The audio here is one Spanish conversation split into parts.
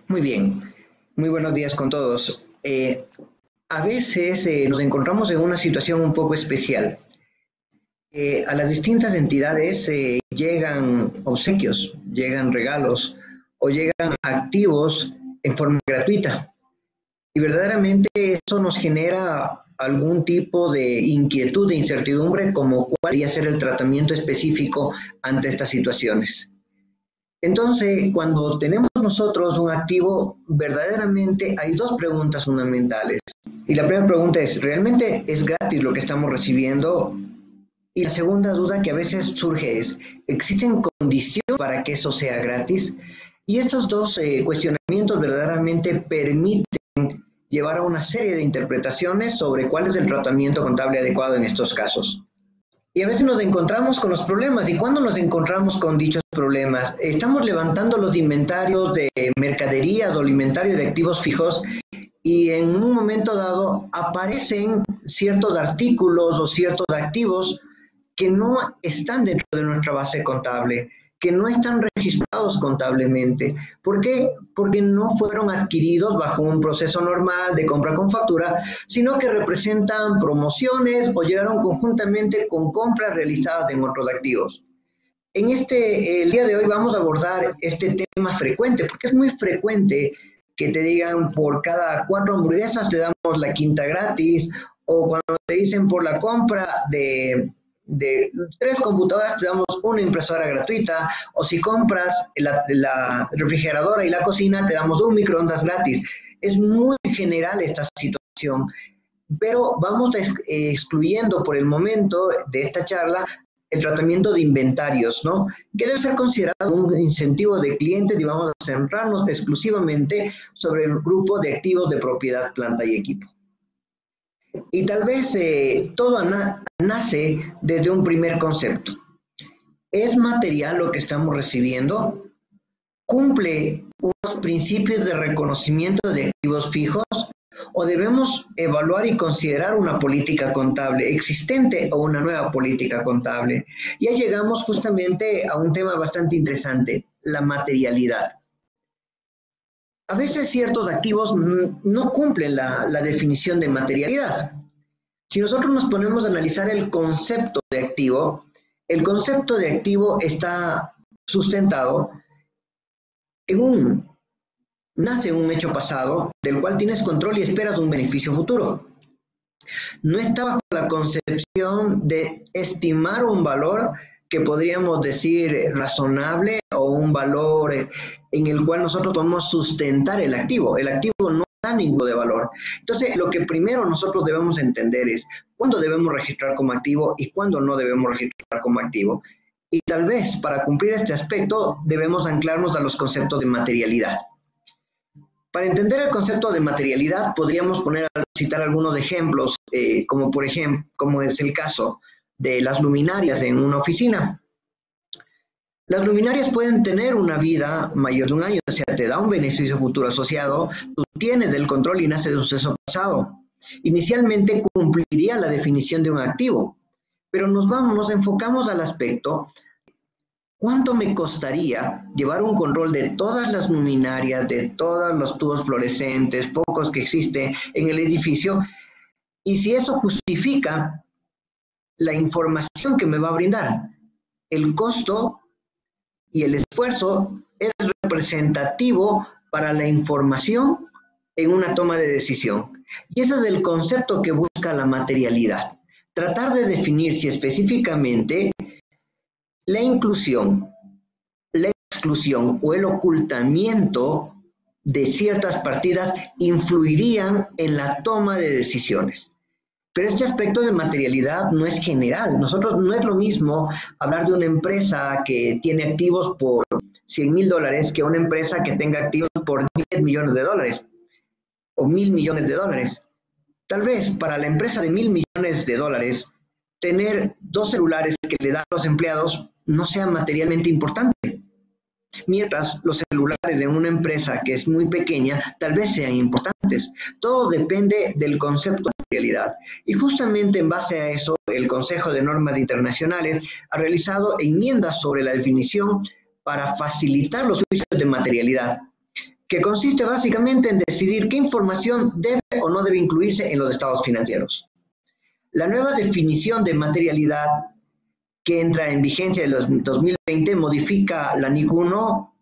Muy bien, muy buenos días con todos. A veces nos encontramos en una situación un poco especial. A las distintas entidades llegan obsequios, llegan regalos o llegan activos en forma gratuita. Y verdaderamente eso nos genera algún tipo de inquietud, de incertidumbre, como cuál debería ser el tratamiento específico ante estas situaciones. Entonces, cuando tenemos nosotros un activo, verdaderamente hay dos preguntas fundamentales. Y la primera pregunta es, ¿realmente es gratis lo que estamos recibiendo? Y la segunda duda que a veces surge es, ¿existen condiciones para que eso sea gratis? Y estos dos cuestionamientos verdaderamente permiten llevar a una serie de interpretaciones sobre cuál es el tratamiento contable adecuado en estos casos. Y a veces nos encontramos con los problemas. ¿Y cuándo nos encontramos con dichos problemas? Estamos levantando los inventarios de mercaderías o el inventario de activos fijos y en un momento dado aparecen ciertos artículos o ciertos activos que no están dentro de nuestra base contable, que no están registrados contablemente. ¿Por qué? Porque no fueron adquiridos bajo un proceso normal de compra con factura, sino que representan promociones o llegaron conjuntamente con compras realizadas en otros activos. El día de hoy vamos a abordar este tema frecuente, porque es muy frecuente que te digan por cada 4 hamburguesas te damos la quinta gratis, o cuando te dicen por la compra de 3 computadoras te damos una impresora gratuita, o si compras la refrigeradora y la cocina te damos un microondas gratis. Es muy general esta situación, pero vamos excluyendo por el momento de esta charla el tratamiento de inventarios, ¿no? Que debe ser considerado un incentivo de clientes y vamos a centrarnos exclusivamente sobre el grupo de activos de propiedad, planta y equipo. Y tal vez todo nace desde un primer concepto. ¿Es material lo que estamos recibiendo? ¿Cumple unos principios de reconocimiento de activos fijos? ¿O debemos evaluar y considerar una política contable existente o una nueva política contable? Ya llegamos justamente a un tema bastante interesante, la materialidad. A veces ciertos activos no cumplen la definición de materialidad. Si nosotros nos ponemos a analizar el concepto de activo, el concepto de activo está sustentado nace un hecho pasado del cual tienes control y esperas un beneficio futuro. No está bajo la concepción de estimar un valor que podríamos decir razonable o un valor en el cual nosotros podemos sustentar el activo. El activo no da ningún de valor. Entonces, lo que primero nosotros debemos entender es cuándo debemos registrar como activo y cuándo no debemos registrar como activo. Y tal vez para cumplir este aspecto debemos anclarnos a los conceptos de materialidad. Para entender el concepto de materialidad podríamos citar algunos ejemplos, como es el caso de las luminarias en una oficina. Las luminarias pueden tener una vida mayor de un año, o sea, te da un beneficio futuro asociado, tú tienes el control y nace de un suceso pasado. Inicialmente cumpliría la definición de un activo, pero nos enfocamos al aspecto. ¿Cuánto me costaría llevar un control de todas las luminarias, de todos los tubos fluorescentes, pocos que existen en el edificio? Y si eso justifica la información que me va a brindar. El costo y el esfuerzo es representativo para la información en una toma de decisión. Y ese es el concepto que busca la materialidad. Tratar de definir si específicamente la inclusión, la exclusión o el ocultamiento de ciertas partidas influirían en la toma de decisiones. Pero este aspecto de materialidad no es general. No es lo mismo hablar de una empresa que tiene activos por $100,000 que una empresa que tenga activos por $10 millones o $1,000 millones. Tal vez para la empresa de $1,000 millones, tener 2 celulares que le dan a los empleados no sea materialmente importante. Mientras los celulares de una empresa que es muy pequeña tal vez sean importantes. Todo depende del concepto de materialidad. Y justamente en base a eso, el Consejo de Normas Internacionales ha realizado enmiendas sobre la definición para facilitar los juicios de materialidad. que consiste básicamente en decidir qué información debe o no debe incluirse en los estados financieros. La nueva definición de materialidad que entra en vigencia en el 2020 modifica la NIC 1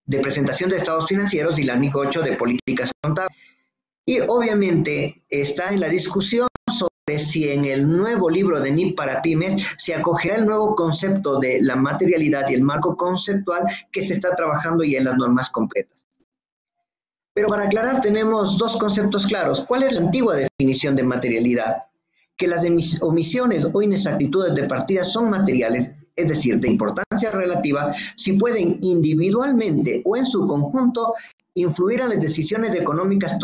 de presentación de estados financieros y la NIC 8 de políticas contables. Y obviamente está en la discusión sobre si en el nuevo libro de NIP para pymes se acogerá el nuevo concepto de la materialidad y el marco conceptual que se está trabajando ya en las normas completas. Pero para aclarar tenemos dos conceptos claros. ¿Cuál es la antigua definición de materialidad? Que las omisiones o inexactitudes de partida son materiales, es decir, de importancia relativa, si pueden individualmente o en su conjunto influir en las decisiones económicas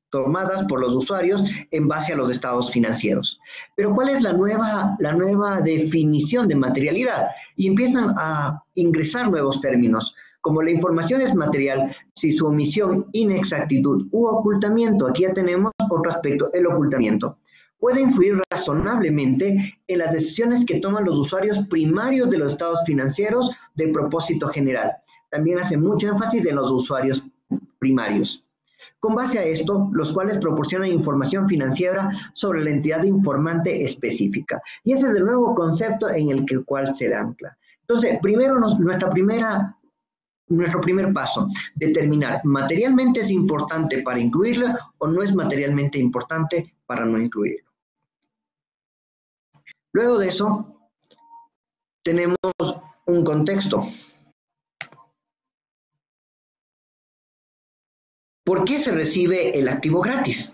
tomadas por los usuarios en base a los estados financieros. Pero ¿cuál es la nueva definición de materialidad? Y empiezan a ingresar nuevos términos. Como la información es material, si su omisión, inexactitud u ocultamiento, aquí ya tenemos otro aspecto, el ocultamiento, puede influir razonablemente en las decisiones que toman los usuarios primarios de los estados financieros de propósito general. También hace mucho énfasis en los usuarios primarios. Con base a esto, los cuales proporcionan información financiera sobre la entidad informante específica. Y ese es el nuevo concepto en el cual se ancla. Entonces, primero nuestro primer paso, determinar materialmente es importante para incluirlo o no es materialmente importante para no incluirlo. Luego de eso, tenemos un contexto. ¿Por qué se recibe el activo gratis?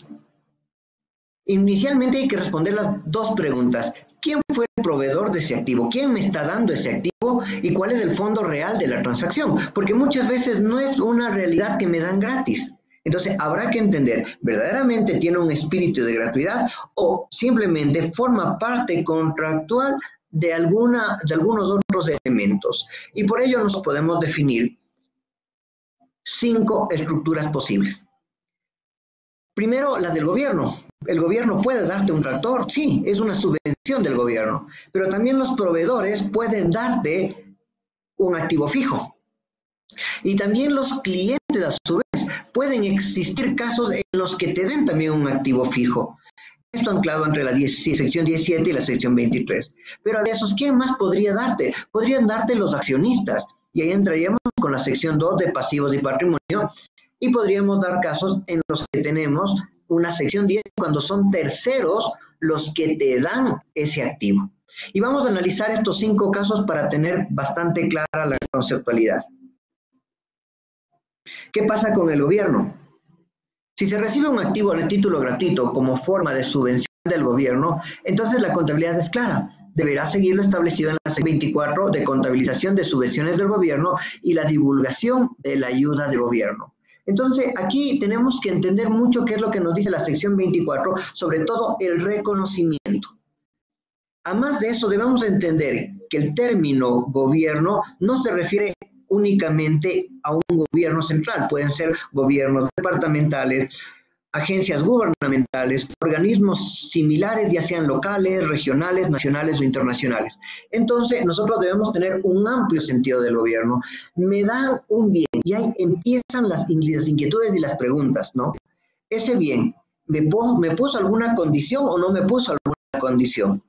Inicialmente hay que responder las dos preguntas. ¿Quién fue el proveedor de ese activo? ¿Quién me está dando ese activo? ¿Y cuál es el fondo real de la transacción? Porque muchas veces no es una realidad que me dan gratis. Entonces habrá que entender, ¿verdaderamente tiene un espíritu de gratuidad o simplemente forma parte contractual de algunos otros elementos? Y por ello nos podemos definir 5 estructuras posibles. Primero, la del gobierno. El gobierno puede darte un tractor, sí, es una subvención del gobierno, pero también los proveedores pueden darte un activo fijo. Y también los clientes, a su vez, pueden existir casos en los que te den también un activo fijo. Esto anclado entre la sección 17 y la sección 23. Pero de esos, ¿quién más podría darte? Podrían darte los accionistas. Y ahí entraríamos con la sección 2 de pasivos y patrimonio. Y podríamos dar casos en los que tenemos una sección 10 cuando son terceros los que te dan ese activo. Y vamos a analizar estos 5 casos para tener bastante clara la conceptualidad. ¿Qué pasa con el gobierno? Si se recibe un activo de título gratuito como forma de subvención del gobierno, entonces la contabilidad es clara. Deberá seguir lo establecido en la sección 24 de contabilización de subvenciones del gobierno y la divulgación de la ayuda del gobierno. Entonces, aquí tenemos que entender mucho qué es lo que nos dice la sección 24, sobre todo el reconocimiento. Además de eso, debemos entender que el término gobierno no se refiere únicamente a un gobierno central, pueden ser gobiernos departamentales, agencias gubernamentales, organismos similares, ya sean locales, regionales, nacionales o internacionales. Entonces, nosotros debemos tener un amplio sentido del gobierno. Me dan un bien y ahí empiezan las inquietudes y las preguntas, ¿no? Ese bien, ¿me puso alguna condición o no me puso alguna condición?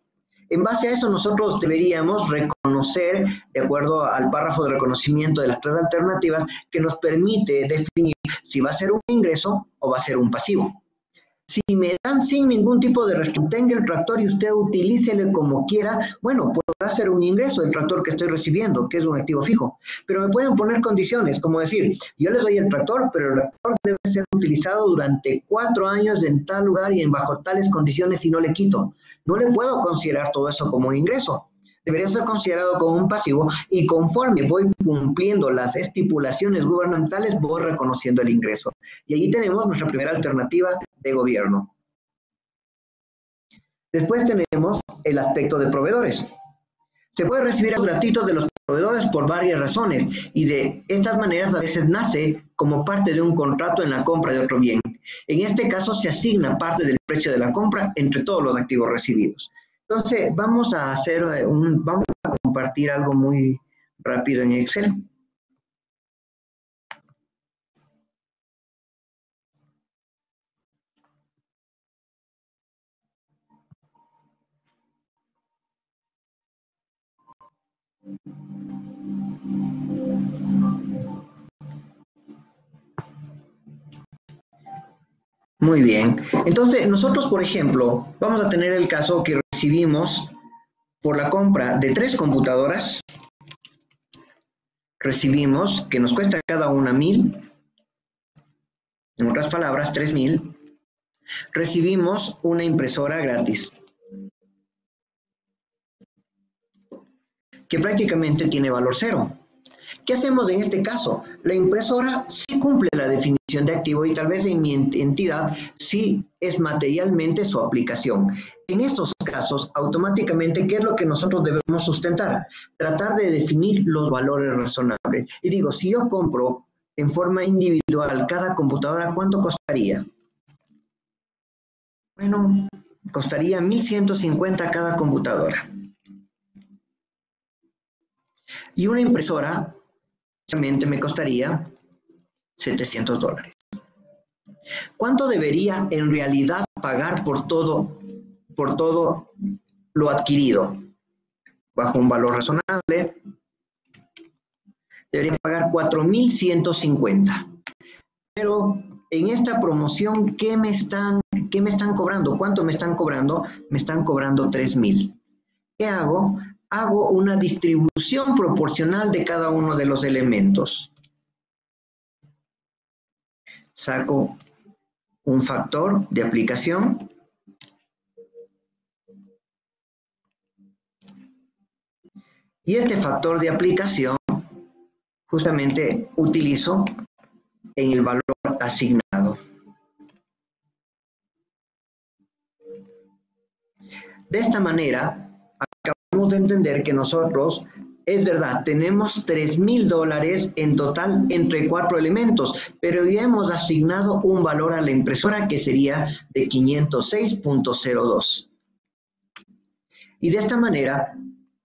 En base a eso nosotros deberíamos reconocer, de acuerdo al párrafo de reconocimiento de las 3 alternativas, que nos permite definir si va a ser un ingreso o va a ser un pasivo. Si me dan sin ningún tipo de restricción, tenga el tractor y usted utilícele como quiera, bueno, podrá ser un ingreso el tractor que estoy recibiendo, que es un activo fijo. Pero me pueden poner condiciones, como decir, yo les doy el tractor, pero el tractor debe ser utilizado durante 4 años en tal lugar y bajo tales condiciones y no le quito. No le puedo considerar todo eso como un ingreso. Debería ser considerado como un pasivo y conforme voy cumpliendo las estipulaciones gubernamentales, voy reconociendo el ingreso. Y allí tenemos nuestra primera alternativa de gobierno. Después tenemos el aspecto de proveedores. Se puede recibir gratuitos de los proveedores por varias razones y de estas maneras a veces nace como parte de un contrato en la compra de otro bien. En este caso se asigna parte del precio de la compra entre todos los activos recibidos. Entonces vamos a compartir algo muy rápido en Excel. Muy bien. Entonces, nosotros, por ejemplo, vamos a tener el caso que recibimos por la compra de 3 computadoras, recibimos que nos cuesta cada una 1,000, en otras palabras, 3,000. Recibimos una impresora gratis, que prácticamente tiene valor cero. ¿Qué hacemos en este caso? La impresora sí cumple la definición de activo y tal vez en mi entidad sí es materialmente su aplicación. En estos casos, automáticamente, ¿qué es lo que nosotros debemos sustentar? Tratar de definir los valores razonables. Y digo, si yo compro en forma individual cada computadora, ¿cuánto costaría? Bueno, costaría 1,150 cada computadora. Y una impresora realmente me costaría $700. ¿Cuánto debería en realidad pagar por todo lo adquirido? Bajo un valor razonable, debería pagar 4,150. Pero en esta promoción, ¿qué me están cobrando? ¿Cuánto me están cobrando? Me están cobrando 3,000. ¿Qué hago? Hago una distribución proporcional de cada uno de los elementos. Saco un factor de aplicación y este factor de aplicación justamente utilizo en el valor asignado. De esta manera, acabamos de entender que nosotros, es verdad, tenemos $3,000 en total entre 4 elementos, pero ya hemos asignado un valor a la impresora que sería de 506.02. Y de esta manera,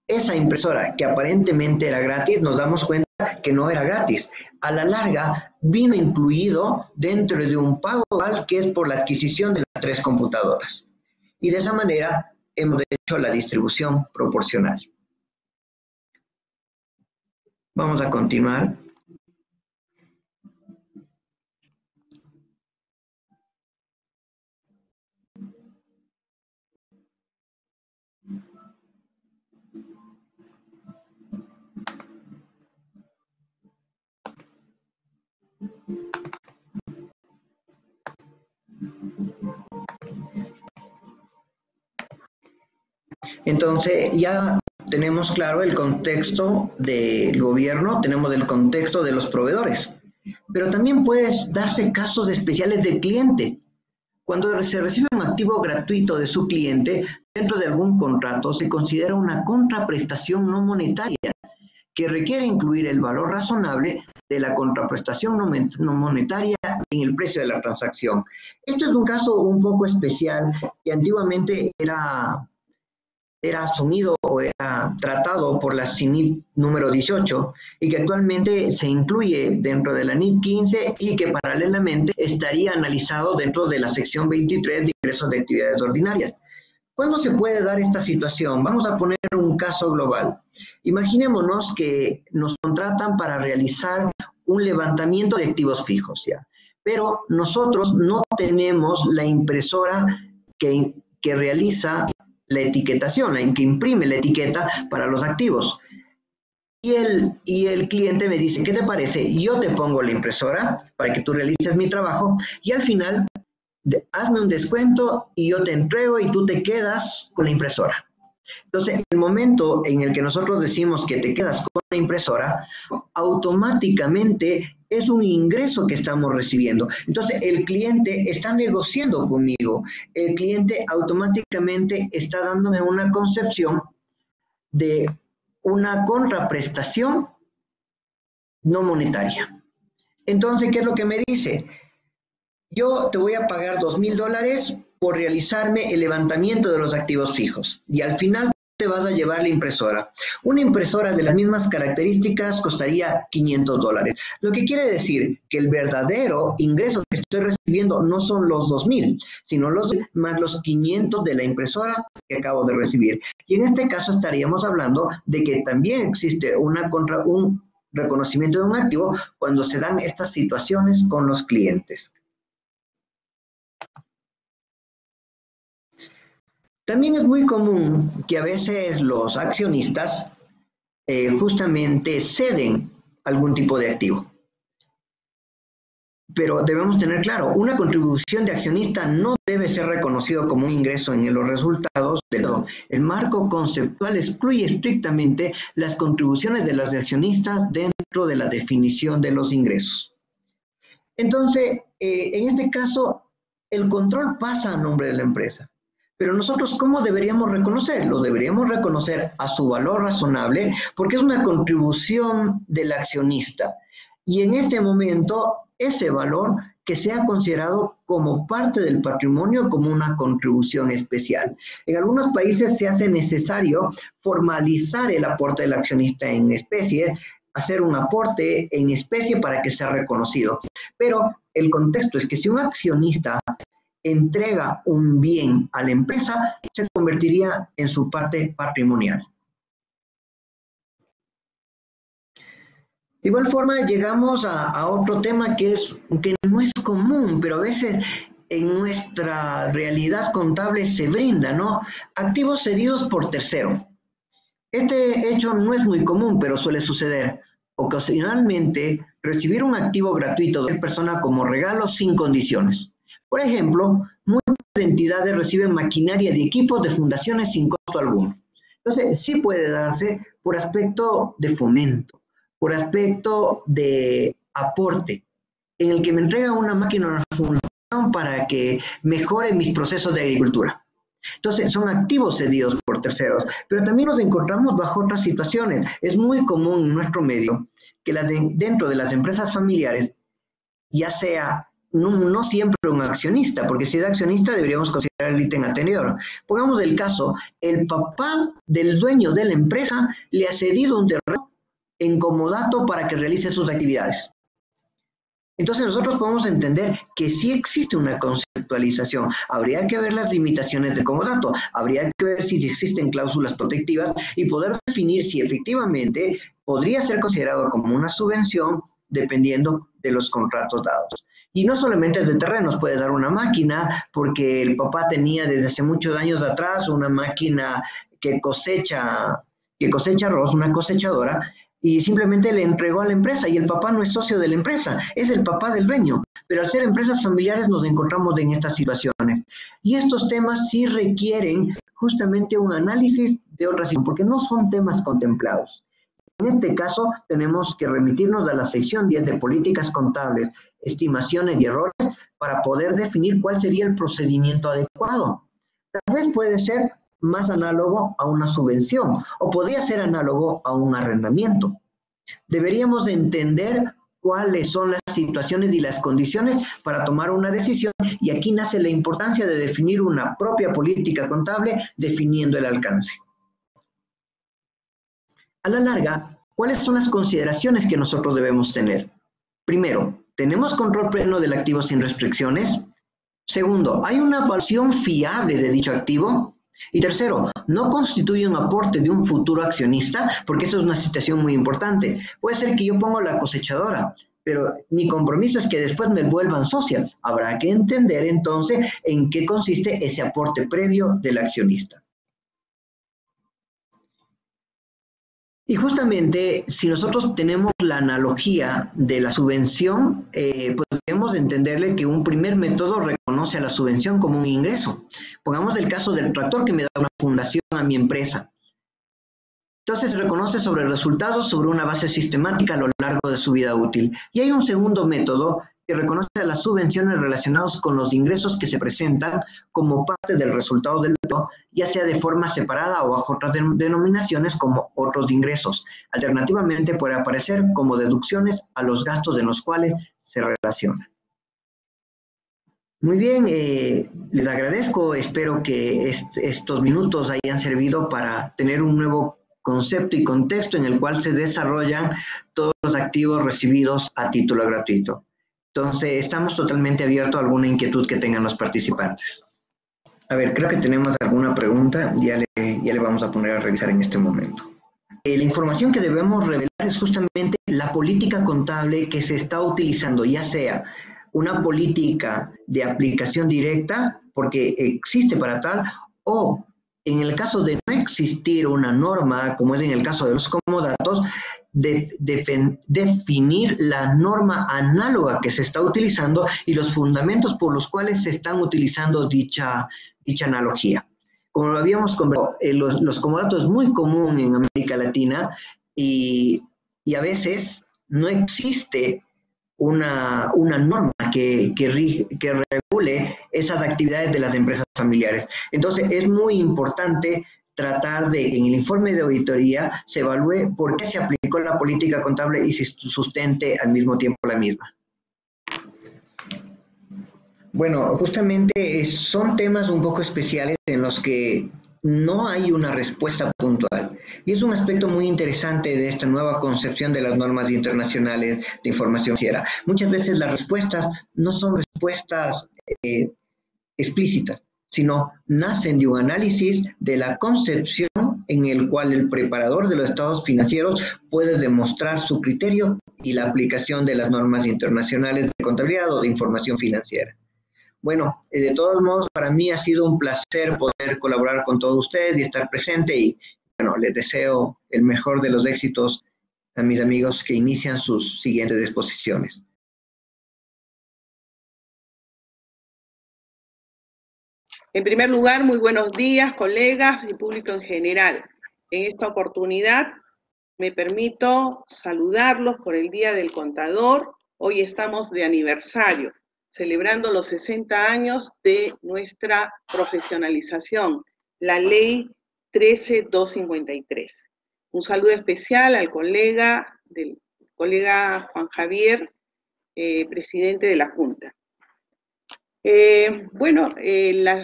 esa impresora que aparentemente era gratis, nos damos cuenta que no era gratis. A la larga, vino incluido dentro de un pago global que es por la adquisición de las 3 computadoras. Y de esa manera, hemos hecho la distribución proporcional. Vamos a continuar. Entonces, ya tenemos claro el contexto del gobierno, tenemos el contexto de los proveedores, pero también puede darse casos especiales del cliente. Cuando se recibe un activo gratuito de su cliente, dentro de algún contrato se considera una contraprestación no monetaria que requiere incluir el valor razonable de la contraprestación no monetaria en el precio de la transacción. Esto es un caso un poco especial que antiguamente era asumido o era tratado por la CINIP número 18 y que actualmente se incluye dentro de la NIP 15 y que paralelamente estaría analizado dentro de la sección 23 de ingresos de actividades ordinarias. ¿Cuándo se puede dar esta situación? Vamos a poner un caso global. Imaginémonos que nos contratan para realizar un levantamiento de activos fijos, ¿ya? Pero nosotros no tenemos la impresora que realiza la etiquetación, la que imprime la etiqueta para los activos. Y el cliente me dice, ¿qué te parece? Yo te pongo la impresora para que tú realices mi trabajo y al final hazme un descuento y yo te entrego y tú te quedas con la impresora. Entonces, el momento en el que nosotros decimos que te quedas con la impresora, automáticamente es un ingreso que estamos recibiendo. Entonces, el cliente está negociando conmigo. El cliente automáticamente está dándome una concepción de una contraprestación no monetaria. Entonces, ¿qué es lo que me dice? Yo te voy a pagar $2,000 por realizarme el levantamiento de los activos fijos y al final te vas a llevar la impresora. Una impresora de las mismas características costaría $500. Lo que quiere decir que el verdadero ingreso que estoy recibiendo no son los 2,000, sino más los 500 de la impresora que acabo de recibir. Y en este caso estaríamos hablando de que también existe un reconocimiento de un activo cuando se dan estas situaciones con los clientes. También es muy común que a veces los accionistas justamente ceden algún tipo de activo. Pero debemos tener claro, una contribución de accionista no debe ser reconocido como un ingreso en los resultados del todo. El marco conceptual excluye estrictamente las contribuciones de los accionistas dentro de la definición de los ingresos. Entonces, en este caso, el control pasa a nombre de la empresa. Pero nosotros, ¿cómo deberíamos reconocerlo? Deberíamos reconocer a su valor razonable porque es una contribución del accionista. Y en este momento, ese valor que sea considerado como parte del patrimonio como una contribución especial. En algunos países se hace necesario formalizar el aporte del accionista en especie, hacer un aporte en especie para que sea reconocido. Pero el contexto es que si un accionista entrega un bien a la empresa, se convertiría en su parte patrimonial. De igual forma, llegamos a otro tema que no es común, pero a veces en nuestra realidad contable se brinda, ¿no? Activos cedidos por tercero. Este hecho no es muy común, pero suele suceder. Ocasionalmente, recibir un activo gratuito de persona como regalo sin condiciones. Por ejemplo, muchas entidades reciben maquinaria de equipos de fundaciones sin costo alguno. Entonces, sí puede darse por aspecto de fomento, por aspecto de aporte, en el que me entrega una máquina o una fundación para que mejore mis procesos de agricultura. Entonces, son activos cedidos por terceros, pero también nos encontramos bajo otras situaciones. Es muy común en nuestro medio que dentro de las empresas familiares, ya sea no siempre un accionista, porque si es accionista deberíamos considerar el ítem anterior. Pongamos el caso, el papá del dueño de la empresa le ha cedido un terreno en comodato para que realice sus actividades. Entonces nosotros podemos entender que sí existe una conceptualización. Habría que ver las limitaciones del comodato, habría que ver si existen cláusulas protectivas y poder definir si efectivamente podría ser considerado como una subvención dependiendo de los contratos dados. Y no solamente de terrenos, puede dar una máquina, porque el papá tenía desde hace muchos años atrás una máquina que cosecha arroz, una cosechadora, y simplemente le entregó a la empresa, y el papá no es socio de la empresa, es el papá del dueño. Pero al ser empresas familiares nos encontramos en estas situaciones. Y estos temas sí requieren justamente un análisis de otras, porque no son temas contemplados. En este caso, tenemos que remitirnos a la sección 10 de políticas contables, estimaciones y errores, para poder definir cuál sería el procedimiento adecuado. Tal vez puede ser más análogo a una subvención o podría ser análogo a un arrendamiento. Deberíamos de entender cuáles son las situaciones y las condiciones para tomar una decisión, y aquí nace la importancia de definir una propia política contable definiendo el alcance. A la larga, ¿cuáles son las consideraciones que nosotros debemos tener? Primero, ¿tenemos control pleno del activo sin restricciones? Segundo, ¿hay una evaluación fiable de dicho activo? Y tercero, ¿no constituye un aporte de un futuro accionista? Porque eso es una situación muy importante. Puede ser que yo pongo la cosechadora, pero mi compromiso es que después me vuelvan socia. Habrá que entender entonces en qué consiste ese aporte previo del accionista. Y justamente, si nosotros tenemos la analogía de la subvención, podemos entenderle que un primer método reconoce a la subvención como un ingreso. Pongamos el caso del tractor que me da una fundación a mi empresa. Entonces se reconoce sobre resultados sobre una base sistemática a lo largo de su vida útil. Y hay un segundo método que reconoce a las subvenciones relacionadas con los ingresos que se presentan como parte del resultado del método, ya sea de forma separada o bajo otras denominaciones como otros ingresos. Alternativamente puede aparecer como deducciones a los gastos de los cuales se relacionan. Muy bien, les agradezco, espero que estos minutos hayan servido para tener un nuevo concepto y contexto en el cual se desarrollan todos los activos recibidos a título gratuito. Entonces, estamos totalmente abiertos a alguna inquietud que tengan los participantes. A ver, creo que tenemos alguna pregunta, ya le vamos a poner a revisar en este momento. La información que debemos revelar es justamente la política contable que se está utilizando, ya sea una política de aplicación directa, porque existe para tal, o en el caso de no existir una norma, como es en el caso de los comodatos, definir la norma análoga que se está utilizando y los fundamentos por los cuales se están utilizando dicha analogía. Como lo habíamos conversado, los comodatos es muy común en América Latina y a veces no existe una norma que regule esas actividades de las empresas familiares. Entonces, es muy importante tratar de, en el informe de auditoría, se evalúe por qué se aplicó la política contable y se sustente al mismo tiempo la misma. Bueno, justamente son temas un poco especiales en los que no hay una respuesta puntual. Y es un aspecto muy interesante de esta nueva concepción de las normas internacionales de información financiera. Muchas veces las respuestas no son respuestas explícitas, sino nacen de un análisis de la concepción en el cual el preparador de los estados financieros puede demostrar su criterio y la aplicación de las normas internacionales de contabilidad o de información financiera. Bueno, de todos modos, para mí ha sido un placer poder colaborar con todos ustedes y estar presente y, bueno, les deseo el mejor de los éxitos a mis amigos que inician sus siguientes exposiciones. En primer lugar, muy buenos días, colegas y público en general. En esta oportunidad me permito saludarlos por el Día del Contador. Hoy estamos de aniversario, celebrando los 60 años de nuestra profesionalización, la Ley 13253. Un saludo especial al colega Juan Javier, presidente de la Junta.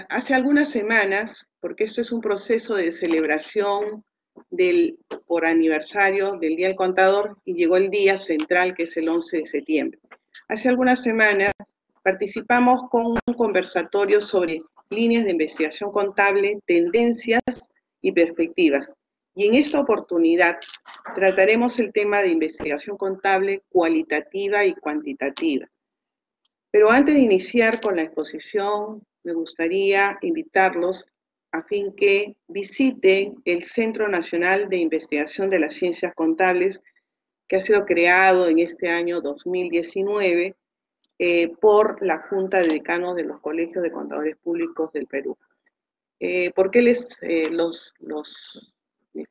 Hace algunas semanas, porque esto es un proceso de celebración por aniversario del Día del Contador y llegó el día central que es el 11 de septiembre. Hace algunas semanas participamos con un conversatorio sobre líneas de investigación contable, tendencias y perspectivas. Y en esta oportunidad trataremos el tema de investigación contable cualitativa y cuantitativa. Pero antes de iniciar con la exposición, me gustaría invitarlos a fin que visiten el Centro Nacional de Investigación de las Ciencias Contables, que ha sido creado en este año 2019 por la Junta de Decanos de los Colegios de Contadores Públicos del Perú. ¿Por qué les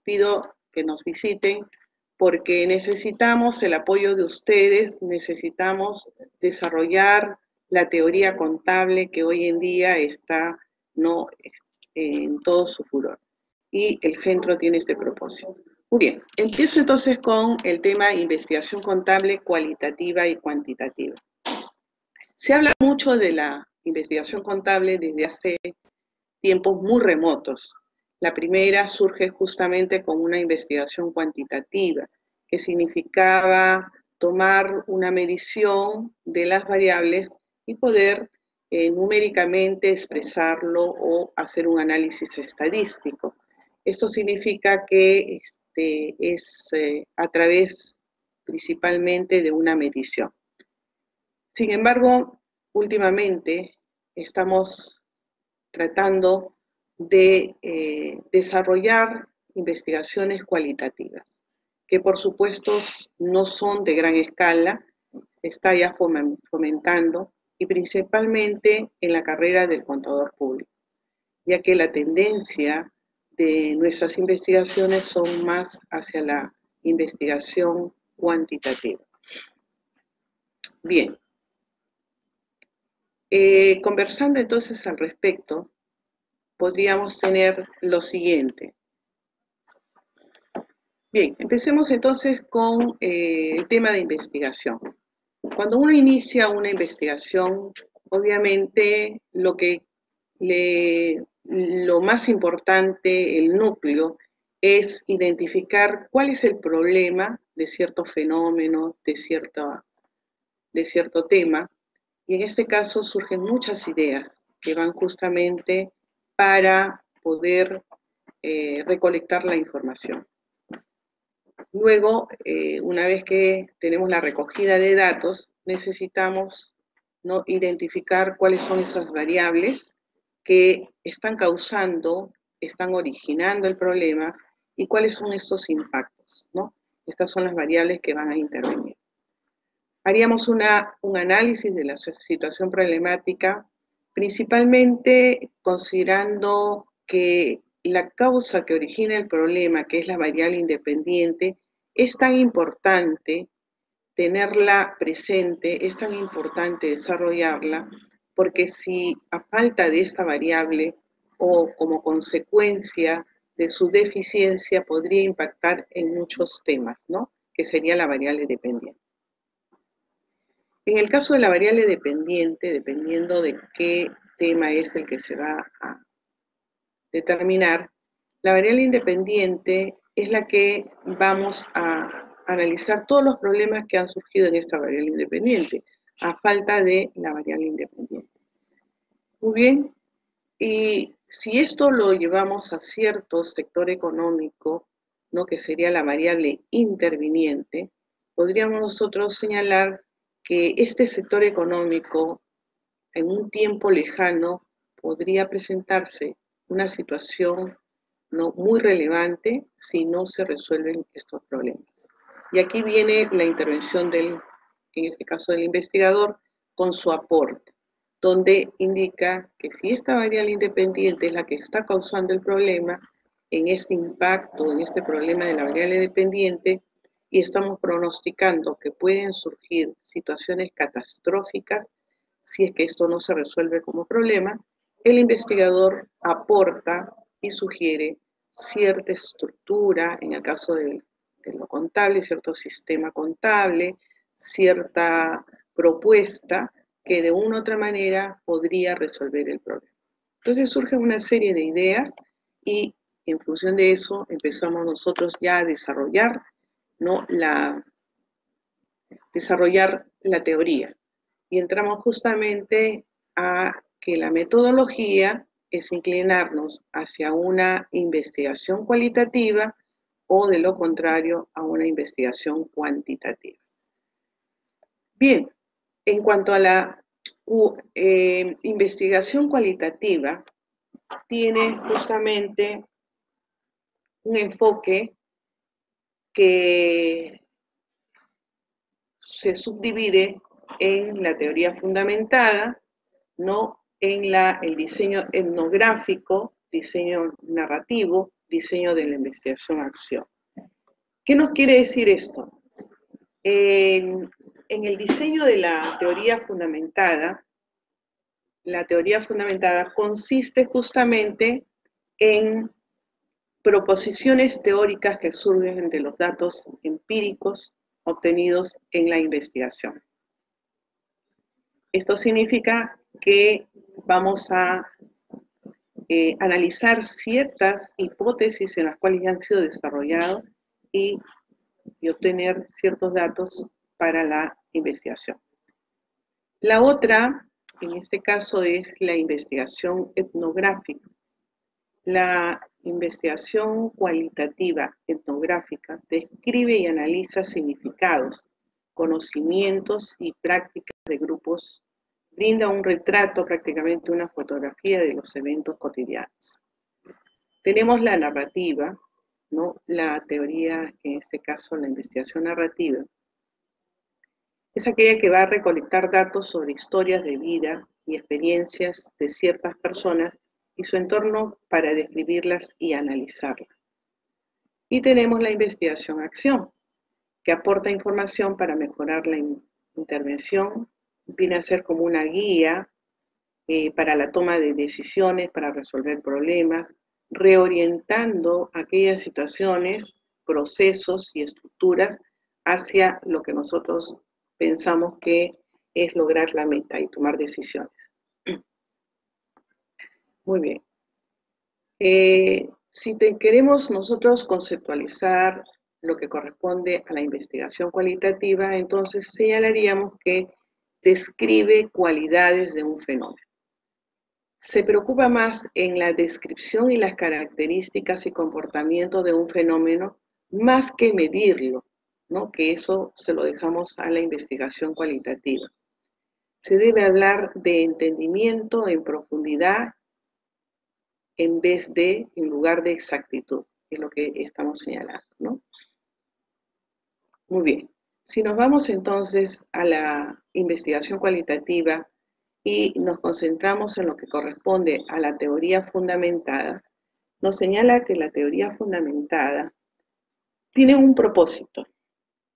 pido que nos visiten? Porque necesitamos el apoyo de ustedes, necesitamos desarrollar la teoría contable que hoy en día está en todo su furor. Y el centro tiene este propósito. Muy bien, empiezo entonces con el tema investigación contable cualitativa y cuantitativa. Se habla mucho de la investigación contable desde hace tiempos muy remotos. La primera surge justamente con una investigación cuantitativa, que significaba tomar una medición de las variables y poder numéricamente expresarlo o hacer un análisis estadístico. Esto significa que es a través principalmente de una medición. Sin embargo, últimamente estamos tratando de desarrollar investigaciones cualitativas, que por supuesto no son de gran escala, se está ya fomentando, y principalmente en la carrera del contador público, ya que la tendencia de nuestras investigaciones son más hacia la investigación cuantitativa. Bien, conversando entonces al respecto, podríamos tener lo siguiente. Bien, empecemos entonces con el tema de investigación. Cuando uno inicia una investigación, obviamente lo más importante, el núcleo, es identificar cuál es el problema de cierto fenómeno, de cierto tema, y en este caso surgen muchas ideas que van justamente para poder recolectar la información. Luego, una vez que tenemos la recogida de datos, necesitamos identificar cuáles son esas variables que están causando están originando el problema y cuáles son estos impactos, ¿no? Estas son las variables que van a intervenir. Haríamos un análisis de la situación problemática, principalmente considerando que la causa que origina el problema, que es la variable independiente, es tan importante tenerla presente, es tan importante desarrollarla, porque si a falta de esta variable o como consecuencia de su deficiencia podría impactar en muchos temas, ¿no? Que sería la variable dependiente. En el caso de la variable dependiente, dependiendo de qué tema es el que se va a determinar, la variable independiente es la que vamos a analizar todos los problemas que han surgido en esta variable independiente, a falta de la variable independiente. Muy bien, y si esto lo llevamos a cierto sector económico, ¿no? Que sería la variable interviniente, podríamos nosotros señalar que este sector económico en un tiempo lejano podría presentarse una situación no muy relevante si no se resuelven estos problemas. Y aquí viene la intervención en este caso del investigador, con su aporte, donde indica que si esta variable independiente es la que está causando el problema, en este impacto, en este problema de la variable dependiente, y estamos pronosticando que pueden surgir situaciones catastróficas si es que esto no se resuelve como problema, el investigador aporta y sugiere cierta estructura, en el caso de lo contable, cierto sistema contable, cierta propuesta que de una u otra manera podría resolver el problema. Entonces surge una serie de ideas y en función de eso empezamos nosotros ya a desarrollar, ¿no? desarrollar la teoría. Y entramos justamente a que la metodología es inclinarnos hacia una investigación cualitativa o de lo contrario a una investigación cuantitativa. Bien, en cuanto a la investigación cualitativa, tiene justamente un enfoque que se subdivide en la teoría fundamentada, ¿no? En el diseño etnográfico, diseño narrativo, diseño de la investigación-acción. ¿Qué nos quiere decir esto? En el diseño de la teoría fundamentada consiste justamente en proposiciones teóricas que surgen de los datos empíricos obtenidos en la investigación. Esto significa que vamos a analizar ciertas hipótesis en las cuales ya han sido desarrolladas y obtener ciertos datos para la investigación. La otra, en este caso, es la investigación etnográfica. La investigación cualitativa etnográfica describe y analiza significados, conocimientos y prácticas de grupos, brinda un retrato, prácticamente una fotografía de los eventos cotidianos. Tenemos la narrativa, ¿no? La teoría, en este caso la investigación narrativa, es aquella que va a recolectar datos sobre historias de vida y experiencias de ciertas personas y su entorno para describirlas y analizarlas. Y tenemos la investigación-acción, que aporta información para mejorar la intervención, viene a ser como una guía para la toma de decisiones, para resolver problemas, reorientando aquellas situaciones, procesos y estructuras hacia lo que nosotros pensamos que es lograr la meta y tomar decisiones. Muy bien. Si queremos nosotros conceptualizar lo que corresponde a la investigación cualitativa, entonces señalaríamos que describe cualidades de un fenómeno. Se preocupa más en la descripción y las características y comportamiento de un fenómeno más que medirlo, ¿no? Que eso se lo dejamos a la investigación cualitativa. Se debe hablar de entendimiento en profundidad en lugar de exactitud, es lo que estamos señalando, ¿no? Muy bien. Si nos vamos entonces a la investigación cualitativa y nos concentramos en lo que corresponde a la teoría fundamentada, nos señala que la teoría fundamentada tiene un propósito,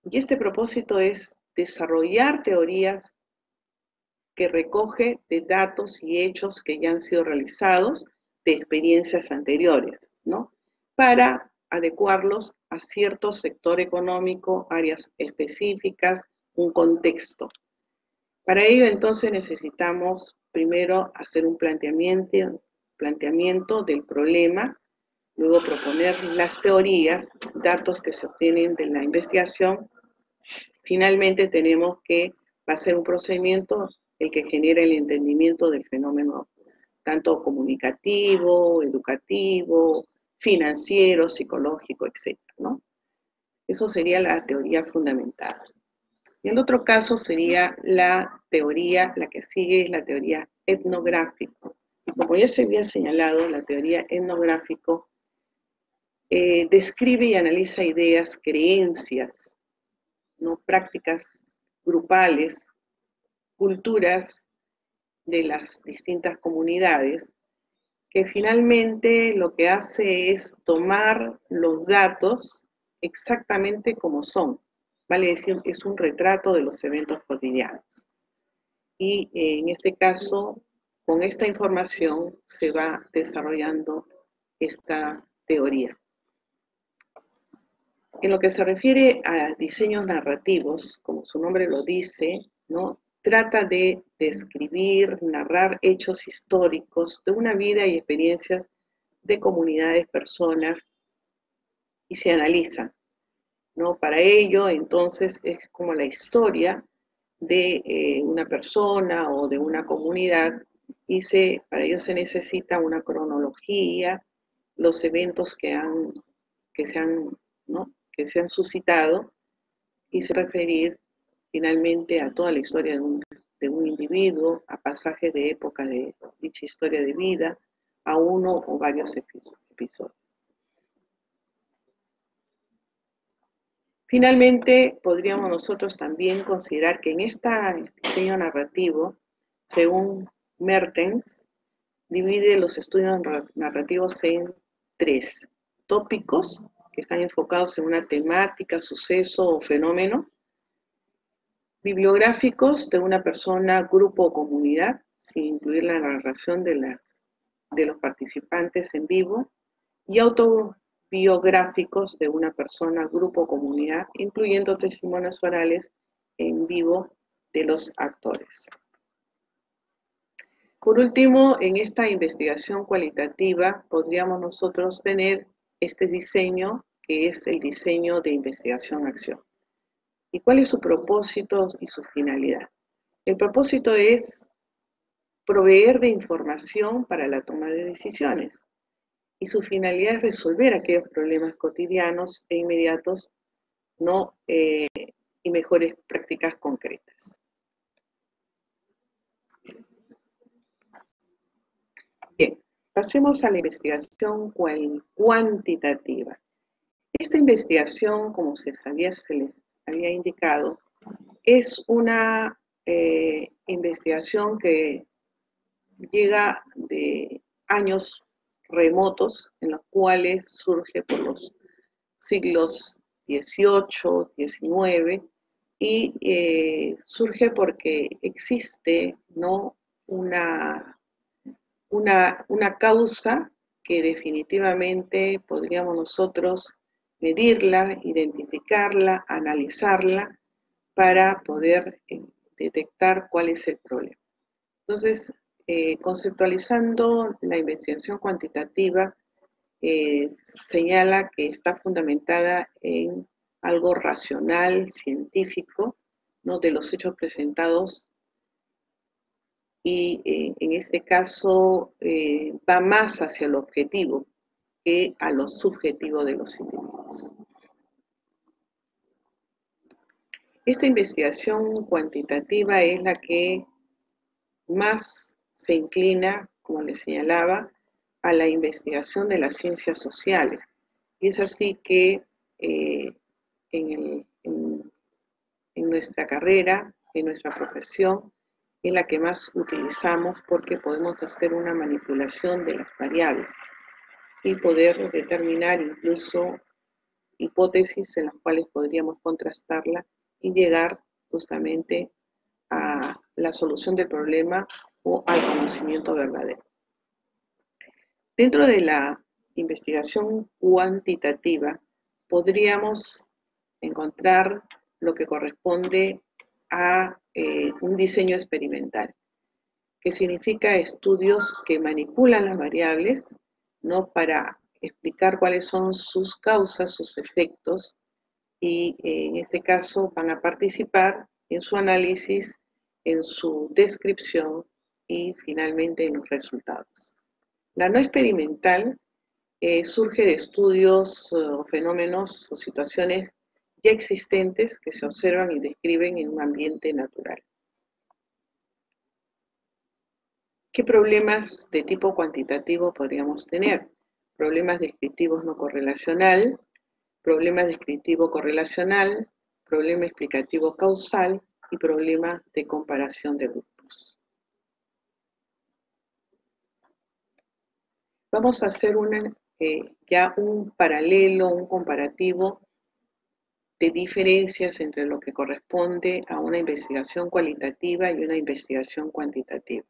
y este propósito es desarrollar teorías que recoge de datos y hechos que ya han sido realizados de experiencias anteriores, ¿no? Para adecuarlos a cierto sector económico, áreas específicas, un contexto. Para ello, entonces, necesitamos primero hacer un planteamiento del problema, luego proponer las teorías, datos que se obtienen de la investigación. Finalmente, tenemos que hacer un procedimiento el que genera el entendimiento del fenómeno, tanto comunicativo, educativo, financiero, psicológico, etc., ¿no? Eso sería la teoría fundamentada. Y el otro caso sería la teoría, la que sigue es la teoría etnográfico. Y como ya se había señalado, la teoría etnográfico describe y analiza ideas, creencias, ¿no? Prácticas grupales, culturas de las distintas comunidades, que finalmente lo que hace es tomar los datos exactamente como son, vale decir, es un retrato de los eventos cotidianos. Y en este caso, con esta información se va desarrollando esta teoría. En lo que se refiere a diseños narrativos, como su nombre lo dice, ¿no? Trata de describir, narrar hechos históricos de una vida y experiencias de comunidades, personas, y se analizan, ¿no? Para ello, entonces, es como la historia de una persona o de una comunidad, y para ello se necesita una cronología, los eventos que se han suscitado, y se referir finalmente a toda la historia de un individuo, a pasajes de época de dicha historia de vida, a uno o varios episodios. Finalmente, podríamos nosotros también considerar que en este diseño narrativo, según Mertens, divide los estudios narrativos en 3: tópicos, que están enfocados en una temática, suceso o fenómeno; bibliográficos, de una persona, grupo o comunidad, sin incluir la narración de los participantes en vivo; y autobiográficos, de una persona, grupo o comunidad, incluyendo testimonios orales en vivo de los actores. Por último, en esta investigación cualitativa podríamos nosotros tener este diseño, que es el diseño de investigación-acción. ¿Y cuál es su propósito y su finalidad? El propósito es proveer de información para la toma de decisiones, y su finalidad es resolver aquellos problemas cotidianos e inmediatos, ¿no? Y mejores prácticas concretas. Bien, pasemos a la investigación cuantitativa. Esta investigación, como se les había indicado, es una investigación que llega de años remotos, en los cuales surge por los siglos XVIII, XIX, y surge porque existe, ¿no?, una causa que definitivamente podríamos nosotros medirla, identificarla, analizarla, para poder detectar cuál es el problema. Entonces, conceptualizando la investigación cuantitativa, señala que está fundamentada en algo racional, científico, ¿no?, de los hechos presentados, y en este caso va más hacia lo objetivo que a lo subjetivo de los individuos. Esta investigación cuantitativa es la que más se inclina, como les señalaba, a la investigación de las ciencias sociales. Y es así que en nuestra carrera, en nuestra profesión, es la que más utilizamos porque podemos hacer una manipulación de las variables y poder determinar incluso hipótesis en las cuales podríamos contrastarla y llegar justamente a la solución del problema o al conocimiento verdadero. Dentro de la investigación cuantitativa podríamos encontrar lo que corresponde a un diseño experimental, que significa estudios que manipulan las variables, ¿no?, para explicar cuáles son sus causas, sus efectos, y en este caso van a participar en su análisis, en su descripción y finalmente en los resultados. La no experimental surge de estudios o fenómenos o situaciones ya existentes que se observan y describen en un ambiente natural. ¿Qué problemas de tipo cuantitativo podríamos tener? Problemas descriptivos no correlacional, problema descriptivo correlacional, problema explicativo causal y problema de comparación de grupos. Vamos a hacer ya un paralelo, un comparativo de diferencias entre lo que corresponde a una investigación cualitativa y una investigación cuantitativa.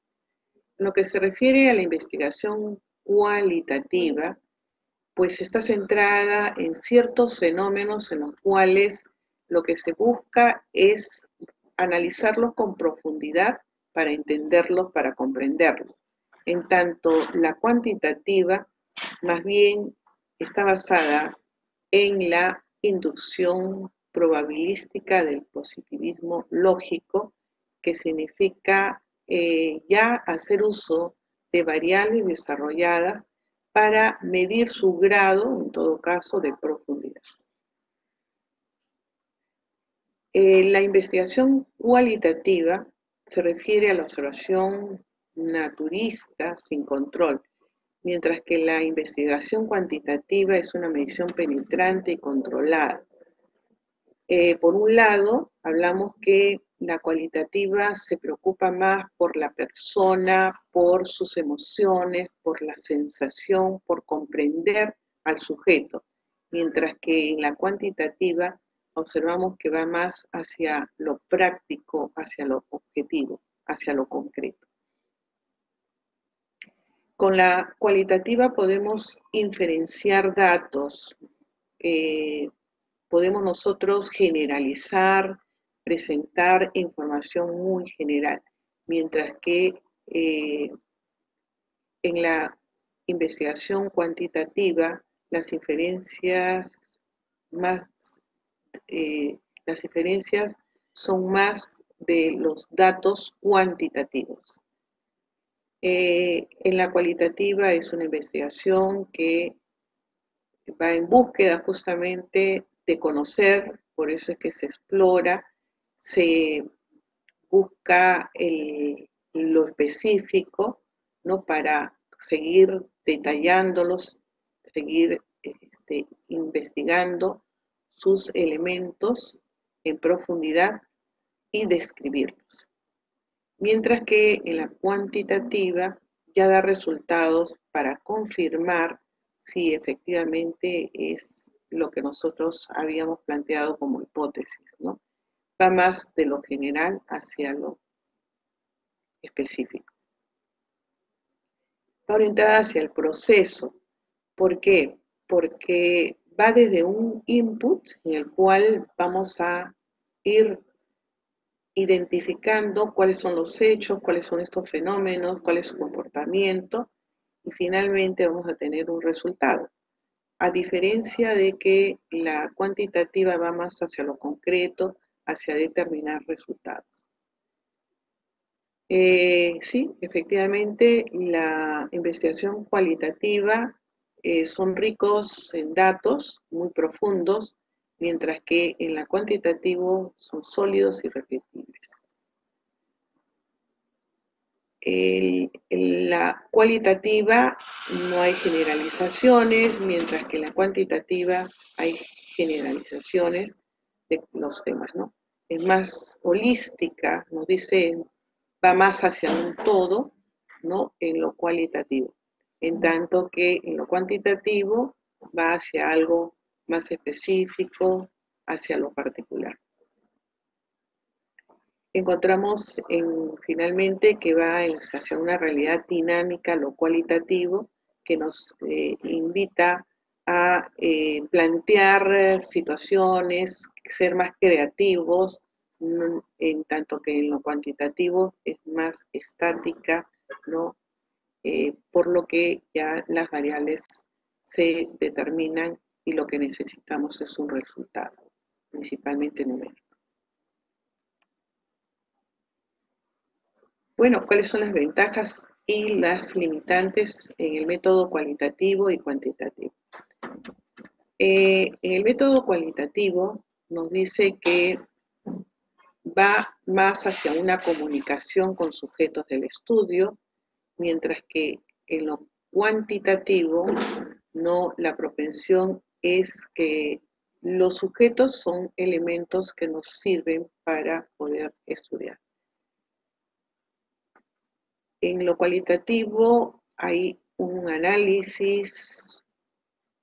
En lo que se refiere a la investigación cualitativa, pues está centrada en ciertos fenómenos en los cuales lo que se busca es analizarlos con profundidad para entenderlos, para comprenderlos. En tanto, la cuantitativa más bien está basada en la inducción probabilística del positivismo lógico, que significa ya hacer uso de variables desarrolladas para medir su grado, en todo caso, de profundidad. La investigación cualitativa se refiere a la observación naturista sin control, mientras que la investigación cuantitativa es una medición penetrante y controlada. Por un lado, hablamos que la cualitativa se preocupa más por la persona, por sus emociones, por la sensación, por comprender al sujeto, mientras que en la cuantitativa observamos que va más hacia lo práctico, hacia lo objetivo, hacia lo concreto. Con la cualitativa podemos inferenciar datos, podemos nosotros generalizar, presentar información muy general, mientras que en la investigación cuantitativa las inferencias son más de los datos cuantitativos. En la cualitativa es una investigación que va en búsqueda justamente de conocer, por eso es que se explora, se busca lo específico, ¿no?, para seguir detallándolos, seguir investigando sus elementos en profundidad y describirlos. Mientras que en la cuantitativa ya da resultados para confirmar si efectivamente es lo que nosotros habíamos planteado como hipótesis, ¿no? Va más de lo general hacia lo específico. Está orientada hacia el proceso. ¿Por qué? Porque va desde un input en el cual vamos a ir identificando cuáles son los hechos, cuáles son estos fenómenos, cuál es su comportamiento, y finalmente vamos a tener un resultado. A diferencia de que la cuantitativa va más hacia lo concreto, hacia determinar resultados. Sí, efectivamente, la investigación cualitativa son ricos en datos muy profundos, mientras que en la cuantitativa son sólidos y repetibles. En la cualitativa no hay generalizaciones, mientras que en la cuantitativa hay generalizaciones de los temas, ¿no? Es más holística, nos dice, va más hacia un todo, ¿no? En lo cualitativo. En tanto que en lo cuantitativo va hacia algo más específico, hacia lo particular. Encontramos finalmente que va hacia una realidad dinámica, lo cualitativo, que nos invita a plantear situaciones, ser más creativos, en tanto que en lo cuantitativo es más estática, ¿no? Por lo que ya las variables se determinan y lo que necesitamos es un resultado, principalmente numérico. Bueno, ¿cuáles son las ventajas y las limitantes en el método cualitativo y cuantitativo? En el método cualitativo nos dice que va más hacia una comunicación con sujetos del estudio, mientras que en lo cuantitativo no, la propensión es que los sujetos son elementos que nos sirven para poder estudiar. En lo cualitativo hay un análisis,